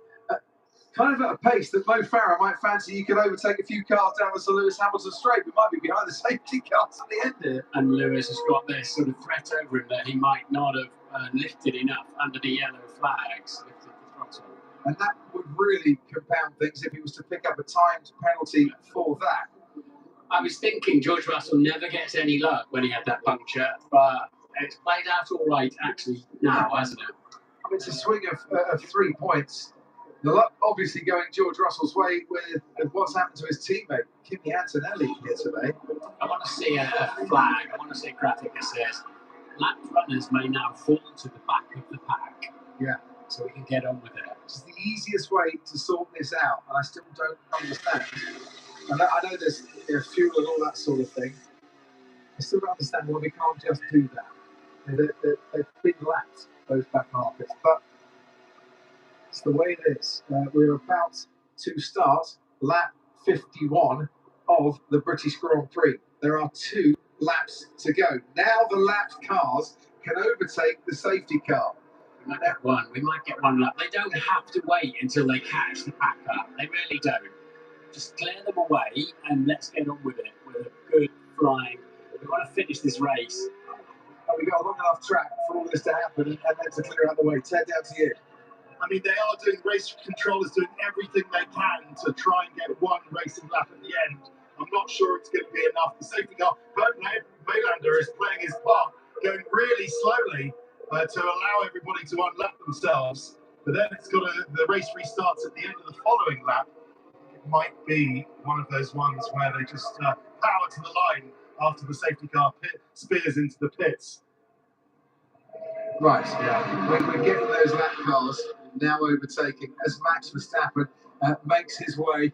kind of at a pace that Mo Farah might fancy. You could overtake a few cars down the Sir Lewis Hamilton straight. We might be behind the safety cars at the end here. And Lewis has got this sort of threat over him that he might not have lifted enough under the yellow flags, lifted the throttle. And that would really compound things if he was to pick up a timed penalty for that. I was thinking George Russell never gets any luck when he had that puncture, but it's played out all right actually now, hasn't it? I mean, it's a swing of 3 points. The luck obviously going George Russell's way with what's happened to his teammate, Kimi Antonelli, here today. I want to see a flag, I want to see a graphic that says lap runners may now fall to the back of the pack. Yeah. So we can get on with it. It's the easiest way to sort this out, and I still don't understand. I know there's fuel and all that sort of thing. I still don't understand why we can't just do that. They've been lapped, those back markers, but it's the way it is. We're about to start lap 51 of the British Grand Prix. There are 2 laps to go. Now the lapped cars can overtake the safety car. We might get one lap. They don't have to wait until they catch the pack up. They really don't. Just clear them away and let's get on with it with a good flying. We want to finish this race. And we've got a long enough track for all this to happen and then to clear out the way. Ted, down to you. I mean, they are doing race controllers doing everything they can to try and get one racing lap at the end. I'm not sure it's going to be enough. The safety car, Bert Bylander is playing his part, going really slowly to allow everybody to unlap themselves. But then the race restarts at the end of the following lap. It might be one of those ones where they just power to the line after the safety car spears into the pits. Right, yeah. We're getting those lap cars now overtaking as Max Verstappen makes his way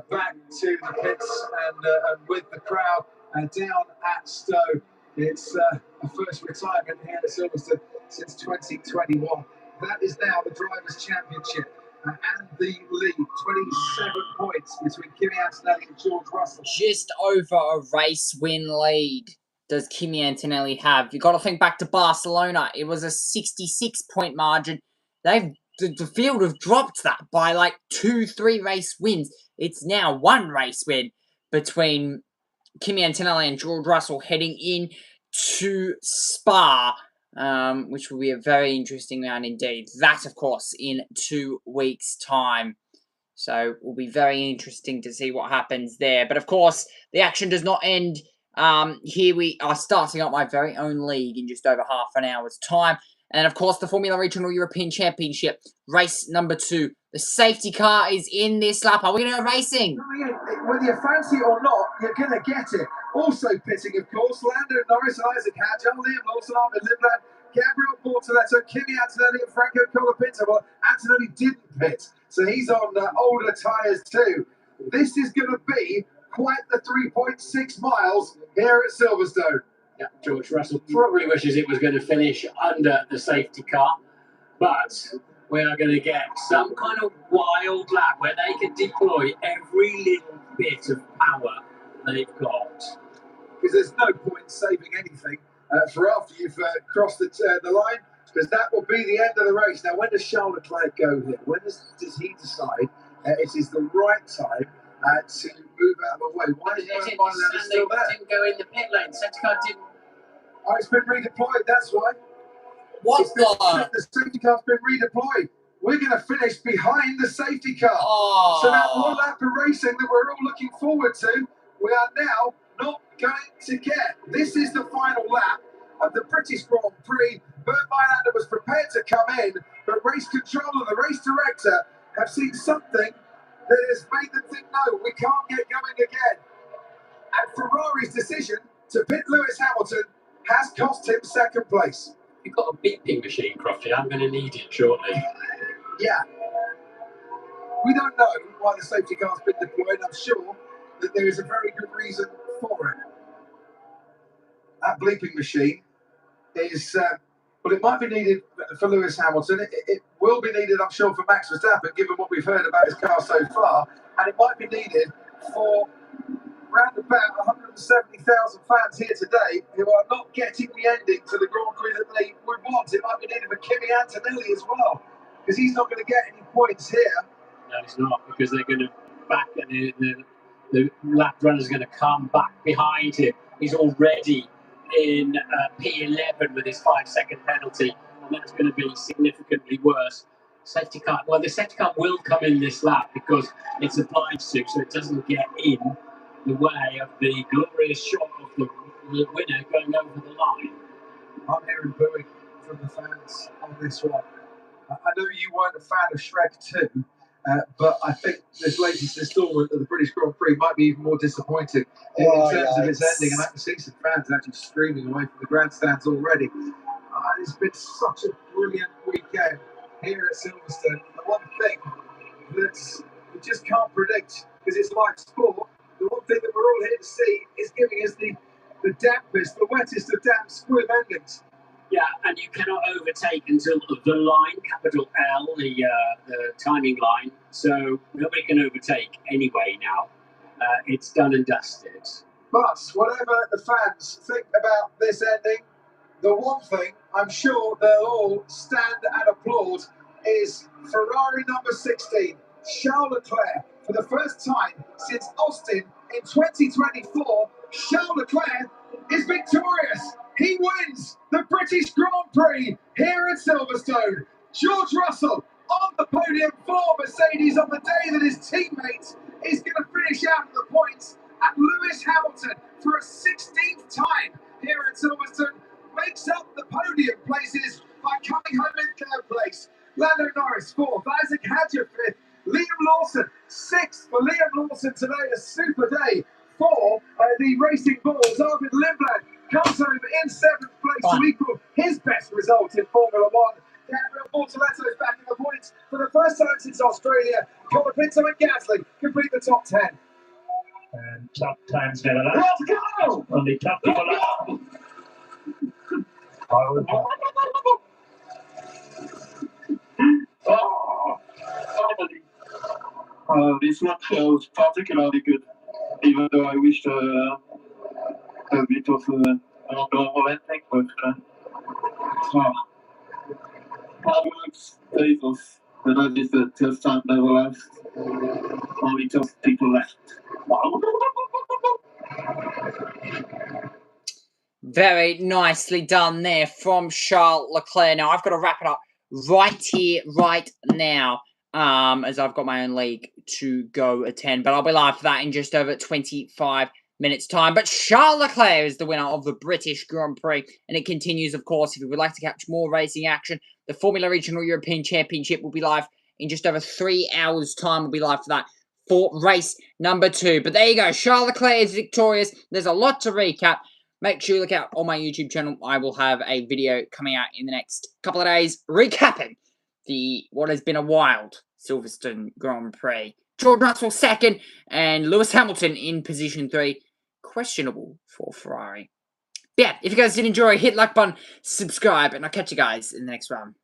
back to the pits and with the crowd down at Stowe. It's a first retirement here at Silverstone since 2021. That is now the Drivers' Championship and the lead, 27 points between Kimi Antonelli and George Russell. Just over a race win lead does Kimi Antonelli have. You've got to think back to Barcelona. It was a 66-point margin. The field have dropped that by like 2-3 race wins. It's now 1 race win between Kimi Antonelli and George Russell heading in to Spa, which will be a very interesting round indeed. That, of course, in 2 weeks' time. So it will be very interesting to see what happens there. But, of course, the action does not end Here we are starting up my very own league in just over half an hour's time. And of course, the Formula Regional European Championship, race number 2. The safety car is in this lap. Are we going to go racing? Whether you fancy it or not, you're going to get it. Also pitting, of course, Lando Norris and Isaac Hadjar, Liam Lawson, Armin Lindblad, Gabriel Bortoletto, Kimi Antonelli and Franco Colapinto. Well, Antonelli didn't pit, so he's on older tyres too. This is going to be quite the 3.6 miles here at Silverstone. Yeah, George Russell probably wishes it was going to finish under the safety car, but we are going to get some kind of wild lap where they can deploy every little bit of power they've got. Because there's no point saving anything for after you've crossed the line, because that will be the end of the race. Now, when does Charles Leclerc go here? When does he decide it is the right time to move out of the way? Why is Lando still there? Didn't go in the pit lane. Safety car didn't. Oh, it's been redeployed, that's why. What the safety car's been redeployed. We're going to finish behind the safety car. Oh. So that one lap of racing that we're all looking forward to, we are now not going to get. This is the final lap of the British Grand Prix. Bernd Maylander was prepared to come in, but race control and the race director have seen something that has made them think, no, we can't get going again. And Ferrari's decision to pit Lewis Hamilton has cost him second place. You've got a beeping machine, Crofty. I'm going to need it shortly. Yeah. We don't know why the safety car's been deployed. I'm sure that there is a very good reason for it. That bleeping machine is, well, it might be needed for Lewis Hamilton. It will be needed, I'm sure, for Max Verstappen, given what we've heard about his car so far. And it might be needed for around about 170,000 fans here today who are not getting the ending to the Grand Prix that they would want. It might be needed for Kimi Antonelli as well, because he's not going to get any points here. No, he's not, because they're going to back, and the lap runner's going to come back behind him. He's already in P11 with his 5-second penalty, and that's going to be significantly worse. Safety car, well, the safety car will come in this lap because it's obliged to, so it doesn't get in the way of the glorious shot of the winner going over the line. I'm hearing booing from the fans on this one. I know you weren't a fan of Shrek 2, but I think this latest installment of the British Grand Prix might be even more disappointing in terms of its ending. And I can see some fans actually streaming away from the grandstands already. It's been such a brilliant weekend here at Silverstone. The one thing that we just can't predict, because it's like sport, the one thing that we're all here to see is giving us the dampest, the wettest of damp squib endings. Yeah, and you cannot overtake until the line, capital L, the timing line. So nobody can overtake anyway now. It's done and dusted. But whatever the fans think about this ending, the one thing I'm sure they'll all stand and applaud is Ferrari number 16, Charles Leclerc. For the first time since Austin in 2024, Charles Leclerc is victorious. He wins the British Grand Prix here at Silverstone. George Russell on the podium for Mercedes on the day that his teammate is going to finish out of the points. And Lewis Hamilton, for a 16th time here at Silverstone, makes up the podium places by coming home in third place. Lando Norris 4th, Isaac Hadjar 5th, Liam Lawson 6th. For Liam Lawson today, a super day for the Racing Bulls. Armin Lindblad comes home in 7th place to equal his best result in Formula 1. Gabriel Bortoletto is back in the points for the first time since Australia. Colapinto and Gasly complete the top 10. And top times never last. Let's go! Only top people last. This match was particularly good, even though I wished a bit of romantic, but hard work pays off. But as is the tough time never lasts. Only tough people left. Very nicely done there from Charles Leclerc. Now, I've got to wrap it up right here, right now, as I've got my own league to go attend. But I'll be live for that in just over 25 minutes' time. But Charles Leclerc is the winner of the British Grand Prix. And it continues, of course. If you would like to catch more racing action, the Formula Regional European Championship will be live in just over 3 hours' time. We'll be live for that, for race number 2. But there you go. Charles Leclerc is victorious. There's a lot to recap. Make sure you look out on my YouTube channel. I will have a video coming out in the next couple of days recapping what has been a wild Silverstone Grand Prix. George Russell second and Lewis Hamilton in position 3. Questionable for Ferrari. But yeah, if you guys did enjoy, hit like button, subscribe, and I'll catch you guys in the next round.